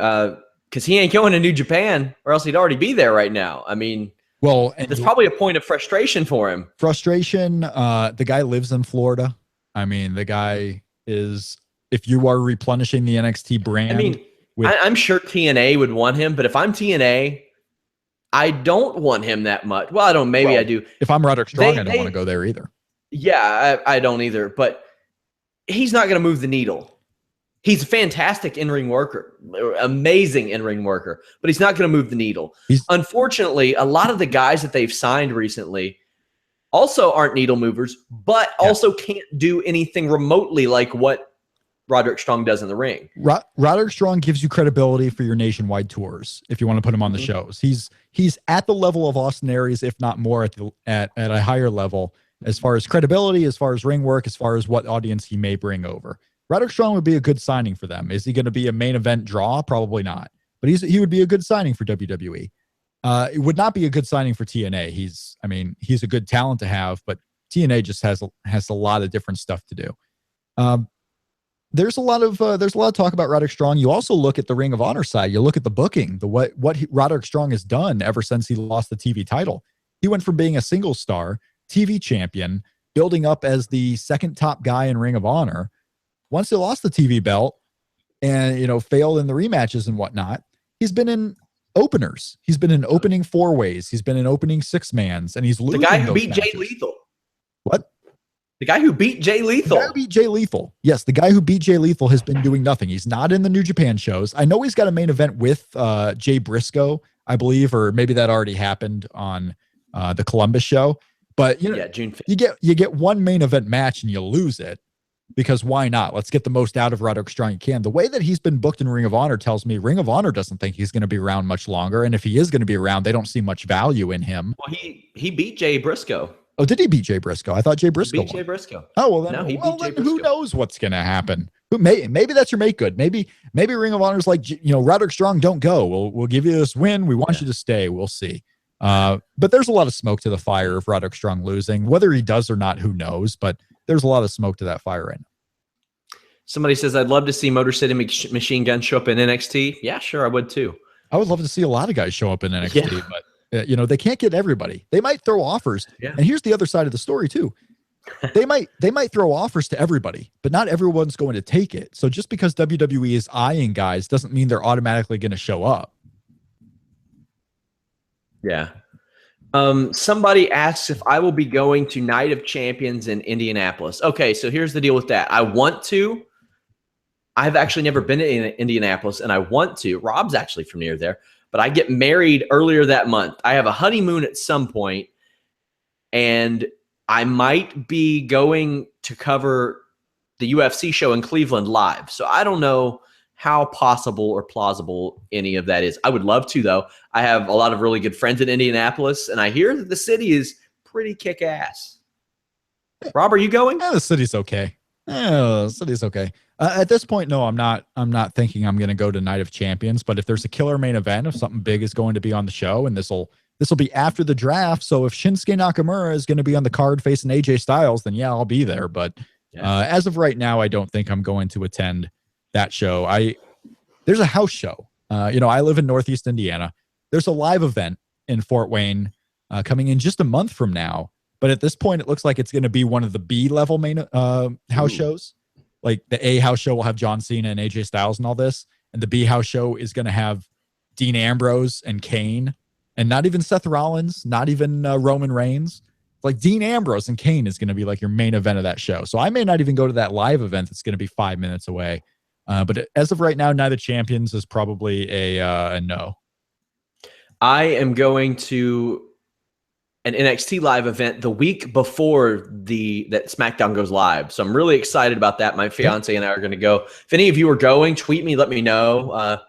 because he ain't going to New Japan, or else he'd already be there right now. I mean, well, there's probably a point of frustration for him. Frustration. The guy lives in Florida. I mean, the guy is, if you are replenishing the NXT brand. I mean, I'm sure TNA would want him, but if I'm TNA, I don't want him that much. Well, I don't. Maybe I do. If I'm Roderick Strong, I don't want to go there either. Yeah, I don't either. But he's not going to move the needle. He's a fantastic in-ring worker, amazing in-ring worker, but he's not going to move the needle. Unfortunately, a lot of the guys that they've signed recently also aren't needle movers, but also can't do anything remotely like what Roderick Strong does in the ring. Roderick Strong gives you credibility for your nationwide tours if you want to put him on the shows. He's at the level of Austin Aries, if not more, at a higher level as far as credibility, as far as ring work, as far as what audience he may bring over. Roderick Strong would be a good signing for them. Is he going to be a main event draw? Probably not. But he would be a good signing for WWE. It would not be a good signing for TNA. He's a good talent to have, but TNA just has a lot of different stuff to do. There's a lot of talk about Roderick Strong. You also look at the Ring of Honor side. You look at the booking, what Roderick Strong has done ever since he lost the TV title. He went from being a single star TV champion, building up as the second top guy in Ring of Honor. Once he lost the TV belt and, failed in the rematches and whatnot, he's been in openers. He's been in opening 4-ways. He's been in opening 6-mans, and he's losing. The guy who those beat matches. Jay Lethal. What? The guy who beat Jay Lethal. The guy who beat Jay Lethal. Yes, the guy who beat Jay Lethal has been doing nothing. He's not in the New Japan shows. I know he's got a main event with Jay Briscoe, I believe, or maybe that already happened on the Columbus show. But June 5th. you get one main event match and you lose it, because why not? Let's get the most out of Roderick Strong you can. The way that he's been booked in Ring of Honor tells me Ring of Honor doesn't think he's going to be around much longer, and if he is going to be around, they don't see much value in him. Well, he beat Jay Briscoe. Oh, did he beat Jay Briscoe? I thought Jay Briscoe beat Jay Briscoe. Oh, well, then, no, he beat Jay Briscoe. Who knows what's going to happen? Maybe that's your make good. Maybe Ring of Honor's like, Roderick Strong, don't go. We'll give you this win. We want you to stay. We'll see. But there's a lot of smoke to the fire of Roderick Strong losing. Whether he does or not, who knows? But there's a lot of smoke to that fire right now. Somebody says, I'd love to see Motor City Machine Gun show up in NXT. Yeah, sure, I would too. I would love to see a lot of guys show up in NXT, but they can't get everybody. They might throw offers. Yeah. And here's the other side of the story too. They might throw offers to everybody, but not everyone's going to take it. So just because WWE is eyeing guys doesn't mean they're automatically going to show up. Yeah. Somebody asks if I will be going to Night of Champions in Indianapolis. Okay, so here's the deal with that. I want to. I've actually never been to Indianapolis, and I want to. Rob's actually from near there, but I get married earlier that month. I have a honeymoon at some point, and I might be going to cover the UFC show in Cleveland live. So I don't know how possible or plausible any of that is. I would love to, though. I have a lot of really good friends in Indianapolis, and I hear that the city is pretty kick-ass. Rob, are you going? The city's okay. The city's okay. At this point, no, I'm not thinking I'm going to go to Night of Champions, but if there's a killer main event, if something big is going to be on the show, and this will be after the draft, so if Shinsuke Nakamura is going to be on the card facing AJ Styles, then yeah, I'll be there. But as of right now, I don't think I'm going to attend that show. There's a house show. I live in Northeast Indiana. There's a live event in Fort Wayne coming in just a month from now. But at this point, it looks like it's going to be one of the B level main house shows. Like the A house show will have John Cena and AJ Styles and all this. And the B house show is going to have Dean Ambrose and Kane. And not even Seth Rollins, not even Roman Reigns. Like Dean Ambrose and Kane is going to be like your main event of that show. So I may not even go to that live event that's going to be 5 minutes away. But as of right now, Night of Champions is probably a no. I am going to an NXT live event the week before that SmackDown goes live. So I'm really excited about that. My fiance and I are going to go. If any of you are going, tweet me, let me know.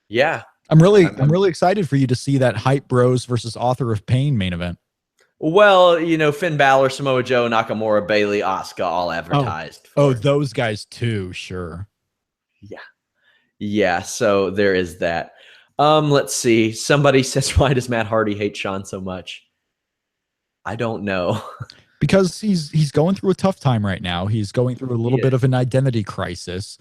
Yeah. I'm really excited for you to see that Hype Bros versus Author of Pain main event. Well, Finn Balor, Samoa Joe, Nakamura, Bayley, Asuka, all advertised. Those guys too, sure. Yeah. So there is that. Let's see. Somebody says, why does Matt Hardy hate Sean so much? I don't know. Because he's going through a tough time right now. He's going through a little bit of an identity crisis.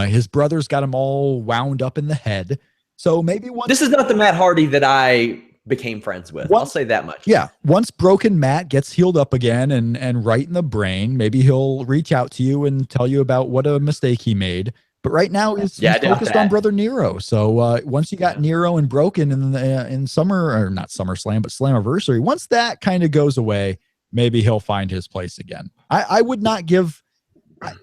His brother's got him all wound up in the head. So maybe this is not the Matt Hardy that I became friends with. I'll say that much. Yeah. Once broken Matt gets healed up again and right in the brain, maybe he'll reach out to you and tell you about what a mistake he made. But right now he's focused on Brother Nero. So once you got Nero and Broken in summer, or not SummerSlam, but Slammiversary, once that kind of goes away, maybe he'll find his place again. I would not give.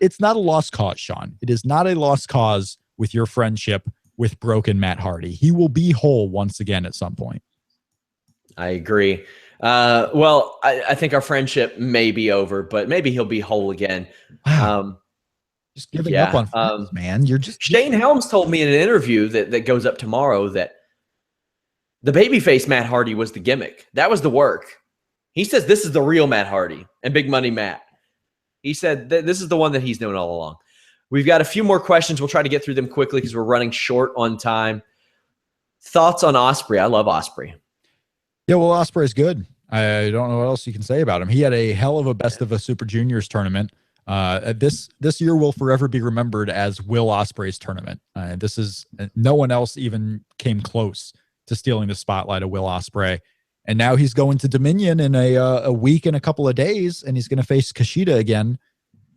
It's not a lost cause, Sean. It is not a lost cause with your friendship with broken Matt Hardy. He will be whole once again at some point. I agree. Well, I think our friendship may be over, but maybe he'll be whole again. Wow. Just giving up on friends, man. You're just Shane Helms told me in an interview that goes up tomorrow that the babyface Matt Hardy was the gimmick. That was the work. He says this is the real Matt Hardy and Big Money Matt. He said this is the one that he's known all along. We've got a few more questions. We'll try to get through them quickly because we're running short on time. Thoughts on Ospreay? I love Ospreay. Yeah, well, Ospreay's good. I don't know what else you can say about him. He had a hell of a Best of a Super Juniors tournament. This year will forever be remembered as Will Ospreay's tournament. This is no one else even came close to stealing the spotlight of Will Ospreay. And now he's going to Dominion in a week and a couple of days, and he's going to face Kushida again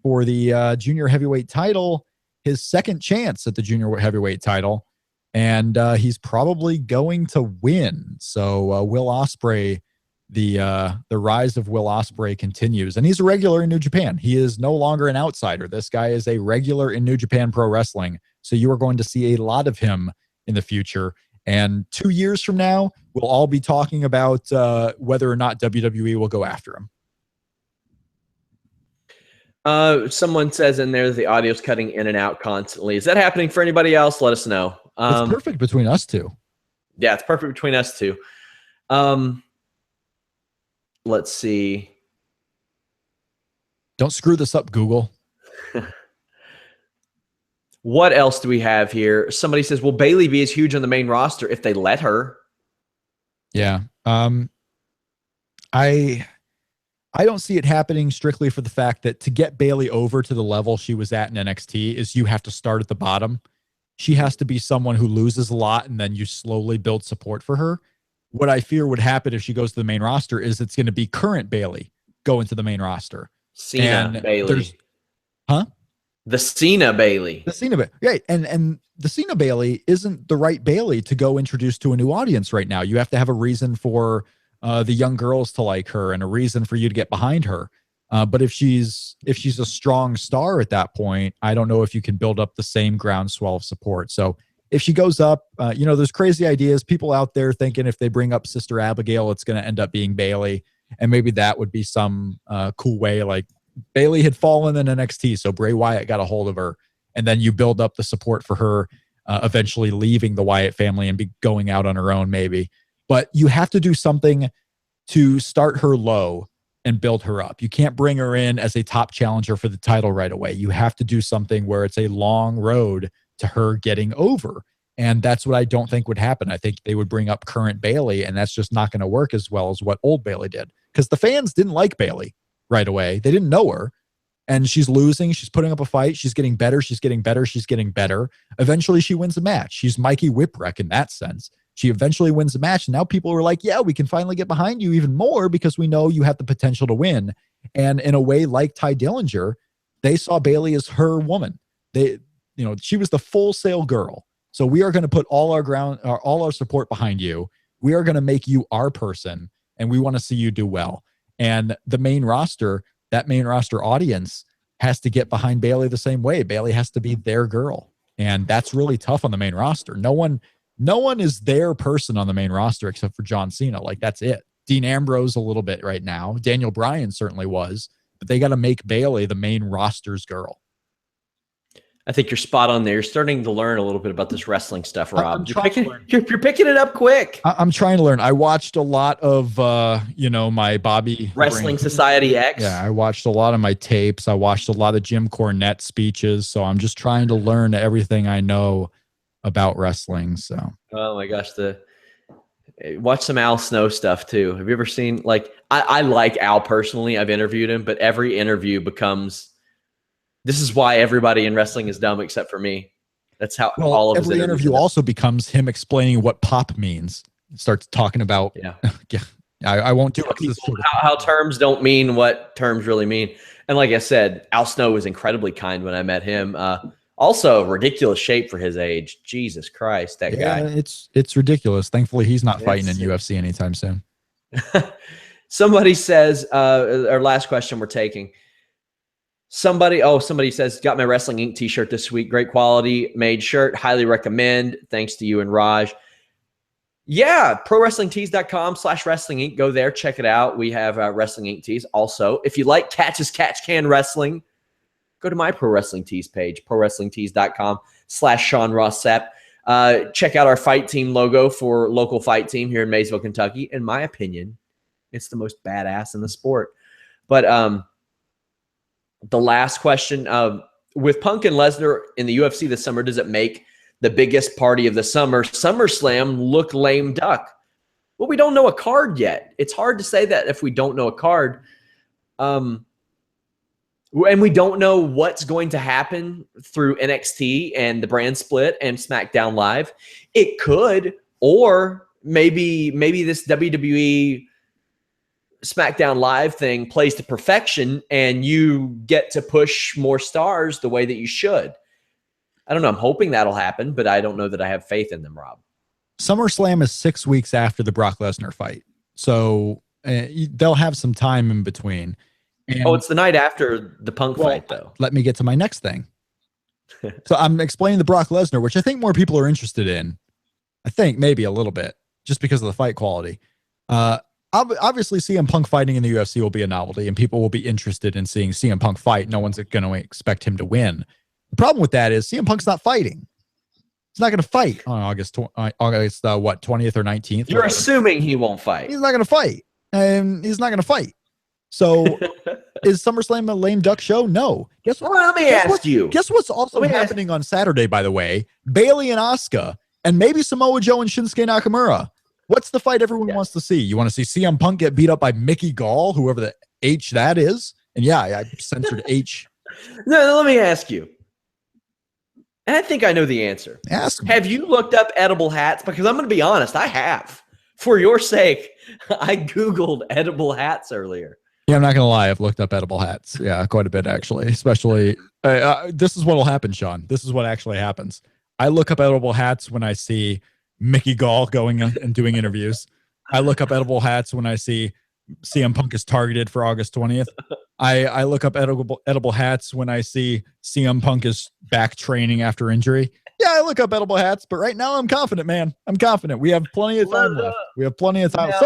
for the junior heavyweight title, his second chance at the junior heavyweight title. And he's probably going to win. So Will Ospreay, the rise of Will Ospreay continues, and he's a regular in New Japan. He is no longer an outsider. This guy is a regular in New Japan Pro Wrestling. So you are going to see a lot of him in the future. And 2 years from now, we'll all be talking about whether or not WWE will go after him. Someone says in there that the audio's cutting in and out constantly. Is that happening for anybody else? Let us know. It's perfect between us two. Yeah, it's perfect between us two. Let's see. Don't screw this up, Google. What else do we have here? Somebody says, will Bayley be as huge on the main roster if they let her? Yeah. I don't see it happening strictly for the fact that to get Bayley over to the level she was at in NXT is you have to start at the bottom. She has to be someone who loses a lot and then you slowly build support for her. What I fear would happen if she goes to the main roster is it's going to be current Bayley going to the main roster. Cena Bayley. Huh? The Cena Bayley. The Cena Bayley. Right. And the Cena Bayley isn't the right Bayley to go introduce to a new audience right now. You have to have a reason for the young girls to like her and a reason for you to get behind her. But if she's a strong star at that point, I don't know if you can build up the same groundswell of support. So if she goes up, there's crazy ideas. People out there thinking if they bring up Sister Abigail, it's going to end up being Bayley. And maybe that would be some cool way. Like Bayley had fallen in NXT, so Bray Wyatt got a hold of her and then you build up the support for her eventually leaving the Wyatt family and be going out on her own maybe. But you have to do something to start her low and build her up. You can't bring her in as a top challenger for the title right away. You have to do something where it's a long road to her getting over. And that's what I don't think would happen. I think they would bring up current Bayley, and that's just not going to work as well as what old Bayley did. Because the fans didn't like Bayley right away. They didn't know her. And she's losing. She's putting up a fight. She's getting better. She's getting better. She's getting better. Eventually, she wins a match. She's Mikey Whipwreck in that sense. She eventually wins the match. And now people are like, yeah, we can finally get behind you even more because we know you have the potential to win. And in a way, like Ty Dillinger, they saw Bayley as her woman. She was the Full Sail girl. So we are going to put all our support behind you. We are going to make you our person, and we want to see you do well. And the main roster, that main roster audience, has to get behind Bayley the same way. Bayley has to be their girl, and that's really tough on the main roster. No one is their person on the main roster except for John Cena. Like, that's it. Dean Ambrose a little bit right now. Daniel Bryan certainly was, but they got to make Bayley the main roster's girl. I think you're spot on there. You're starting to learn a little bit about this wrestling stuff, Rob. You're picking it up quick. I'm trying to learn. I watched a lot of, my Bobby Wrestling Society X. Yeah, I watched a lot of my tapes. I watched a lot of Jim Cornette speeches. So I'm just trying to learn everything I know about wrestling. So. Oh my gosh, watch some Al Snow stuff too. Have you ever seen, like, I like Al personally. I've interviewed him, but every interview becomes, this is why everybody in wrestling is dumb except for me. That's how all of his every interview also becomes him explaining what pop means. Starts talking about I won't do it. How terms don't mean what terms really mean. And like I said, Al Snow was incredibly kind when I met him. Also, ridiculous shape for his age. Jesus Christ, that guy. It's ridiculous. Thankfully, he's not fighting in UFC anytime soon. Somebody says, our last question we're taking. Somebody says, got my Wrestling Inc. t-shirt this week. Great quality made shirt. Highly recommend. Thanks to you and Raj. Yeah, ProWrestlingTees.com/Wrestling Inc. Go there. Check it out. We have Wrestling Inc. tees. Also, if you like Catch's Catch Can Wrestling, go to my Pro Wrestling Tees page, ProWrestlingTees.com/Sean Ross Sapp. Check out our fight team logo for local fight team here in Maysville, Kentucky. In my opinion, it's the most badass in the sport. But the last question, with Punk and Lesnar in the UFC this summer, does it make the biggest party of the summer, SummerSlam, look lame duck? Well, we don't know a card yet. It's hard to say that if we don't know a card. And we don't know what's going to happen through NXT and the brand split and SmackDown Live. It could, or maybe this WWE SmackDown Live thing plays to perfection and you get to push more stars the way that you should. I don't know. I'm hoping that'll happen, but I don't know that I have faith in them, Rob. SummerSlam is 6 weeks after the Brock Lesnar fight. So they'll have some time in between. And, it's the night after the Punk fight, though. Let me get to my next thing. So I'm explaining the Brock Lesnar, which I think more people are interested in. I think maybe a little bit, just because of the fight quality. Obviously, CM Punk fighting in the UFC will be a novelty, and people will be interested in seeing CM Punk fight. No one's going to expect him to win. The problem with that is CM Punk's not fighting. He's not going to fight on August 20th or 19th. You're assuming he won't fight. He's not going to fight. And he's not going to fight. So is SummerSlam a lame duck show? No. Guess what? Well, let me ask you. Guess what's also happening on Saturday, by the way? Bayley and Asuka, and maybe Samoa Joe and Shinsuke Nakamura. What's the fight everyone wants to see? You want to see CM Punk get beat up by Mickey Gall, whoever the H that is? And yeah, I censored H. No, let me ask you. And I think I know the answer. Ask me. Have you looked up edible hats? Because I'm going to be honest, I have. For your sake, I Googled edible hats earlier. Yeah, I'm not going to lie. I've looked up edible hats. Yeah, quite a bit, actually. Especially, this is what will happen, Sean. This is what actually happens. I look up edible hats when I see Mickey Gall going and doing interviews. I look up edible hats when I see CM Punk is targeted for August 20th. I look up edible hats when I see CM Punk is back training after injury. Yeah, I look up edible hats, but right now I'm confident, man. I'm confident. We have plenty of time left. We have plenty of time. Yeah.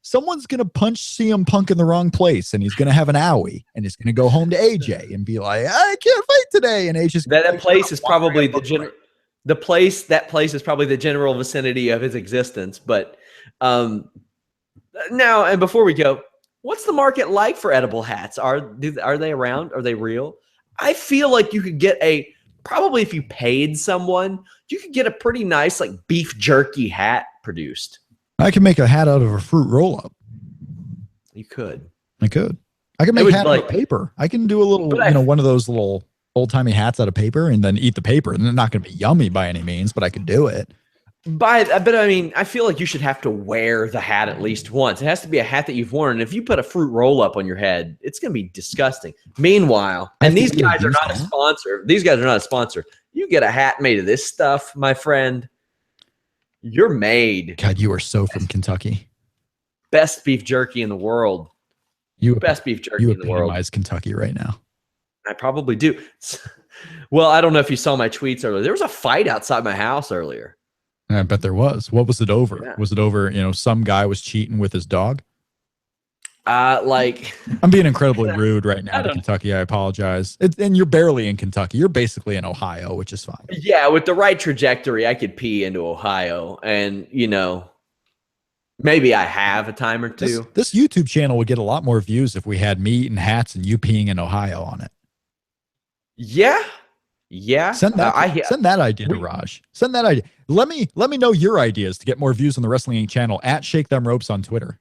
someone's going to punch CM Punk in the wrong place and he's going to have an owie and he's going to go home to AJ and be like, I can't fight today. And AJ's that place is probably that place is probably the general vicinity of his existence. But now, and before we go, what's the market like for edible hats? Are they around? Are they real? I feel like you could get probably if you paid someone, you could get a pretty nice like beef jerky hat produced. I can make a hat out of a fruit roll-up. You could. I could make a hat out of paper. I can do a little, one of those little old-timey hats out of paper and then eat the paper. And they're not going to be yummy by any means, but I could do it. But I mean, I feel like you should have to wear the hat at least once. It has to be a hat that you've worn. And if you put a fruit roll-up on your head, it's going to be disgusting. Meanwhile, and these guys are not a sponsor. These guys are not a sponsor. You get a hat made of this stuff, my friend, you're made. God, you are so from Kentucky. Best beef jerky in the world. Best beef jerky in the world. You epitomize Kentucky right now. I probably do. Well, I don't know if you saw my tweets earlier. There was a fight outside my house earlier. I bet there was. What was it over? Yeah. Was it over, some guy was cheating with his dog? Like I'm being incredibly rude right now to Kentucky. I apologize. And you're barely in Kentucky. You're basically in Ohio, which is fine. Yeah, with the right trajectory, I could pee into Ohio. And, maybe I have a time or two. This YouTube channel would get a lot more views if we had me eating hats and you peeing in Ohio on it. Yeah. Send that idea to Raj. Send that idea. Let me know your ideas to get more views on the Wrestling Inc. channel at Shake Them Ropes on Twitter.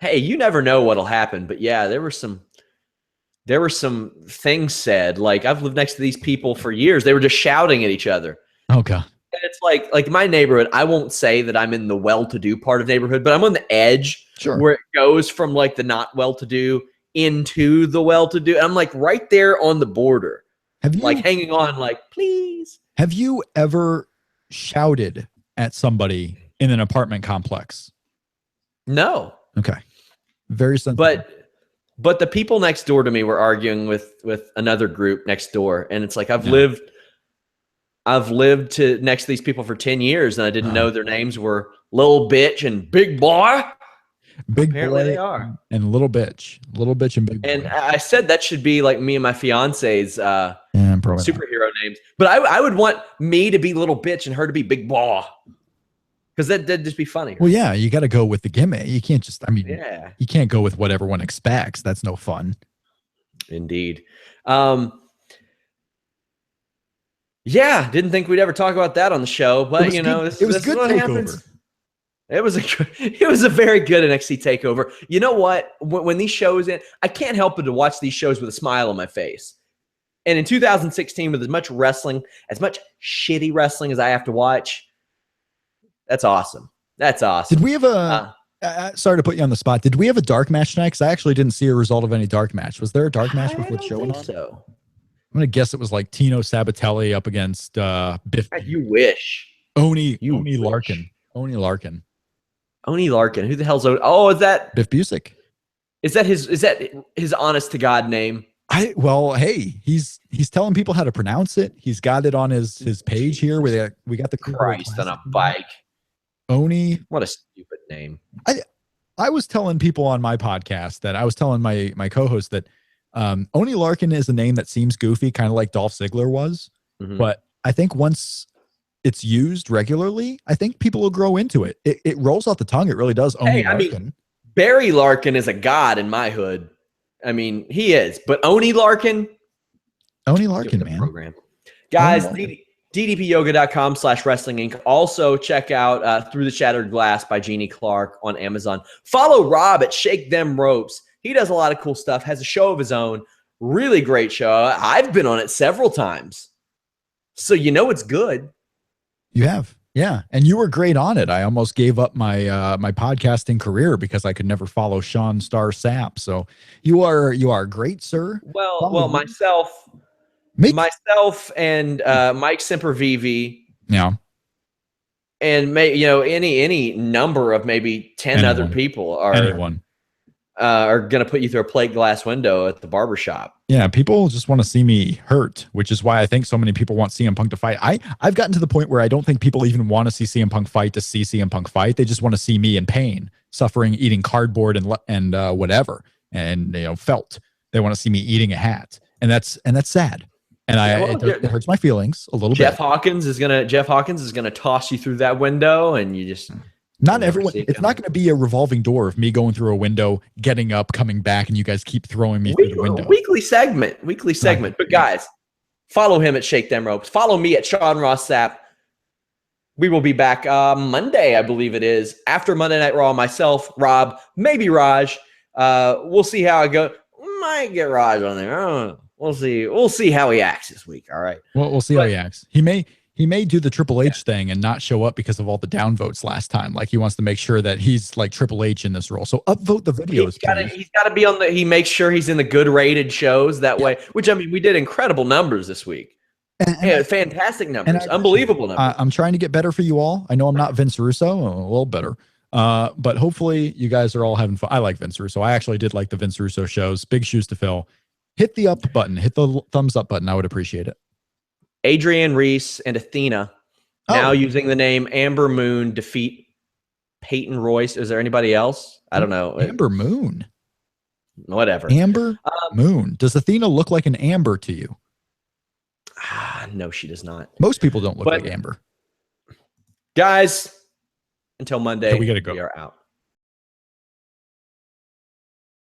Hey, you never know what'll happen, but yeah, there were some things said. Like I've lived next to these people for years. They were just shouting at each other. Oh God. And it's like my neighborhood. I won't say that I'm in the well-to-do part of the neighborhood, but I'm on the edge where it goes from like the not well-to-do into the well-to-do. I'm like right there on the border. Have you hanging on like, please? Have you ever shouted at somebody in an apartment complex? No. Okay. Very sensitive. But the people next door to me were arguing with another group next door. And it's like, I've lived next to these people for 10 years and I didn't know their names were Little Bitch and Big Boy. Apparently they are. And Little Bitch and Big Boy. And I said that should be like me and my fiance's superhero names. But I would want me to be Little Bitch and her to be Big Boy. Because that'd just be funny. Well, yeah, you got to go with the gimmick. You can't just, you can't go with what everyone expects. That's no fun. Indeed. Yeah, didn't think we'd ever talk about that on the show, but this is what happens. It was a very good NXT takeover. You know what? When these shows end, I can't help but to watch these shows with a smile on my face. And in 2016, with as much shitty wrestling as I have to watch, that's awesome. That's awesome. Did we have sorry to put you on the spot. Did we have a dark match tonight? Because I actually didn't see a result of any dark match. Was there a dark match before the show went on? So. I'm going to guess it was like Tino Sabatelli up against Biff. You wish. Oni Larkin. Oni Larkin. Who the hell's Oni? Oh, is that Biff Busick? Is that his honest to God name? Hey, he's telling people how to pronounce it. He's got it on his page here. We got the Christ on a bike. Oni. What a stupid name. I was telling people on my podcast that I was telling my co-host that Oni Larkin is a name that seems goofy, kind of like Dolph Ziggler was. Mm-hmm. But I think once it's used regularly, I think people will grow into it. It rolls off the tongue. It really does. Oni Larkin. Barry Larkin is a god in my hood. I mean, he is. But Oni Larkin, man. Program. Guys, ddpyoga.com/wrestling inc. Also check out Through the Shattered Glass by Jeannie Clark on Amazon. Follow Rob at Shake Them Ropes. He does a lot of cool stuff, has a show of his own. Really great show. I've been on it several times. So it's good. You have. Yeah. And you were great on it. I almost gave up my my podcasting career because I could never follow Sean Star Sapp. So you are great, sir. Well, myself and Mike Sempervive. Yeah. And any number of maybe 10 other people are are going to put you through a plate glass window at the barbershop. Yeah, people just want to see me hurt, which is why I think so many people want CM Punk to fight. I've gotten to the point where I don't think people even want to see CM Punk fight to see CM Punk fight. They just want to see me in pain, suffering, eating cardboard and whatever, and felt. They want to see me eating a hat, and that's sad. And it hurts my feelings a little bit. Jeff Hawkins is gonna toss you through that window, and you just. Not everyone. It's not going to be a revolving door of me going through a window, getting up, coming back, and you guys keep throwing me through the window. Weekly segment. But guys, follow him at Shake Them Ropes. Follow me at Sean Ross Sapp. We will be back Monday, I believe it is, after Monday Night Raw. Myself, Rob, maybe Raj. We'll see how it goes. Might get Raj on there. I don't know. We'll see. We'll see how he acts this week. All right. Well, we'll see how he acts. He may do the Triple H thing and not show up because of all the downvotes last time. Like he wants to make sure that he's like Triple H in this role. So upvote the videos. He's got to be on the. He makes sure he's in the good rated shows that way. Which I mean, we did incredible numbers this week. Fantastic numbers, unbelievable numbers. I'm trying to get better for you all. I know I'm not Vince Russo, a little better. But hopefully you guys are all having fun. I like Vince Russo. I actually did like the Vince Russo shows. Big shoes to fill. Hit the up button. Hit the thumbs up button. I would appreciate it. Adrian Reese and Athena now using the name Amber Moon defeat Peyton Royce. Is there anybody else? I don't know. Amber Moon. Whatever. Amber Moon. Does Athena look like an amber to you? No, she does not. Most people don't look like Amber. Guys, until Monday, we gotta go. We are out.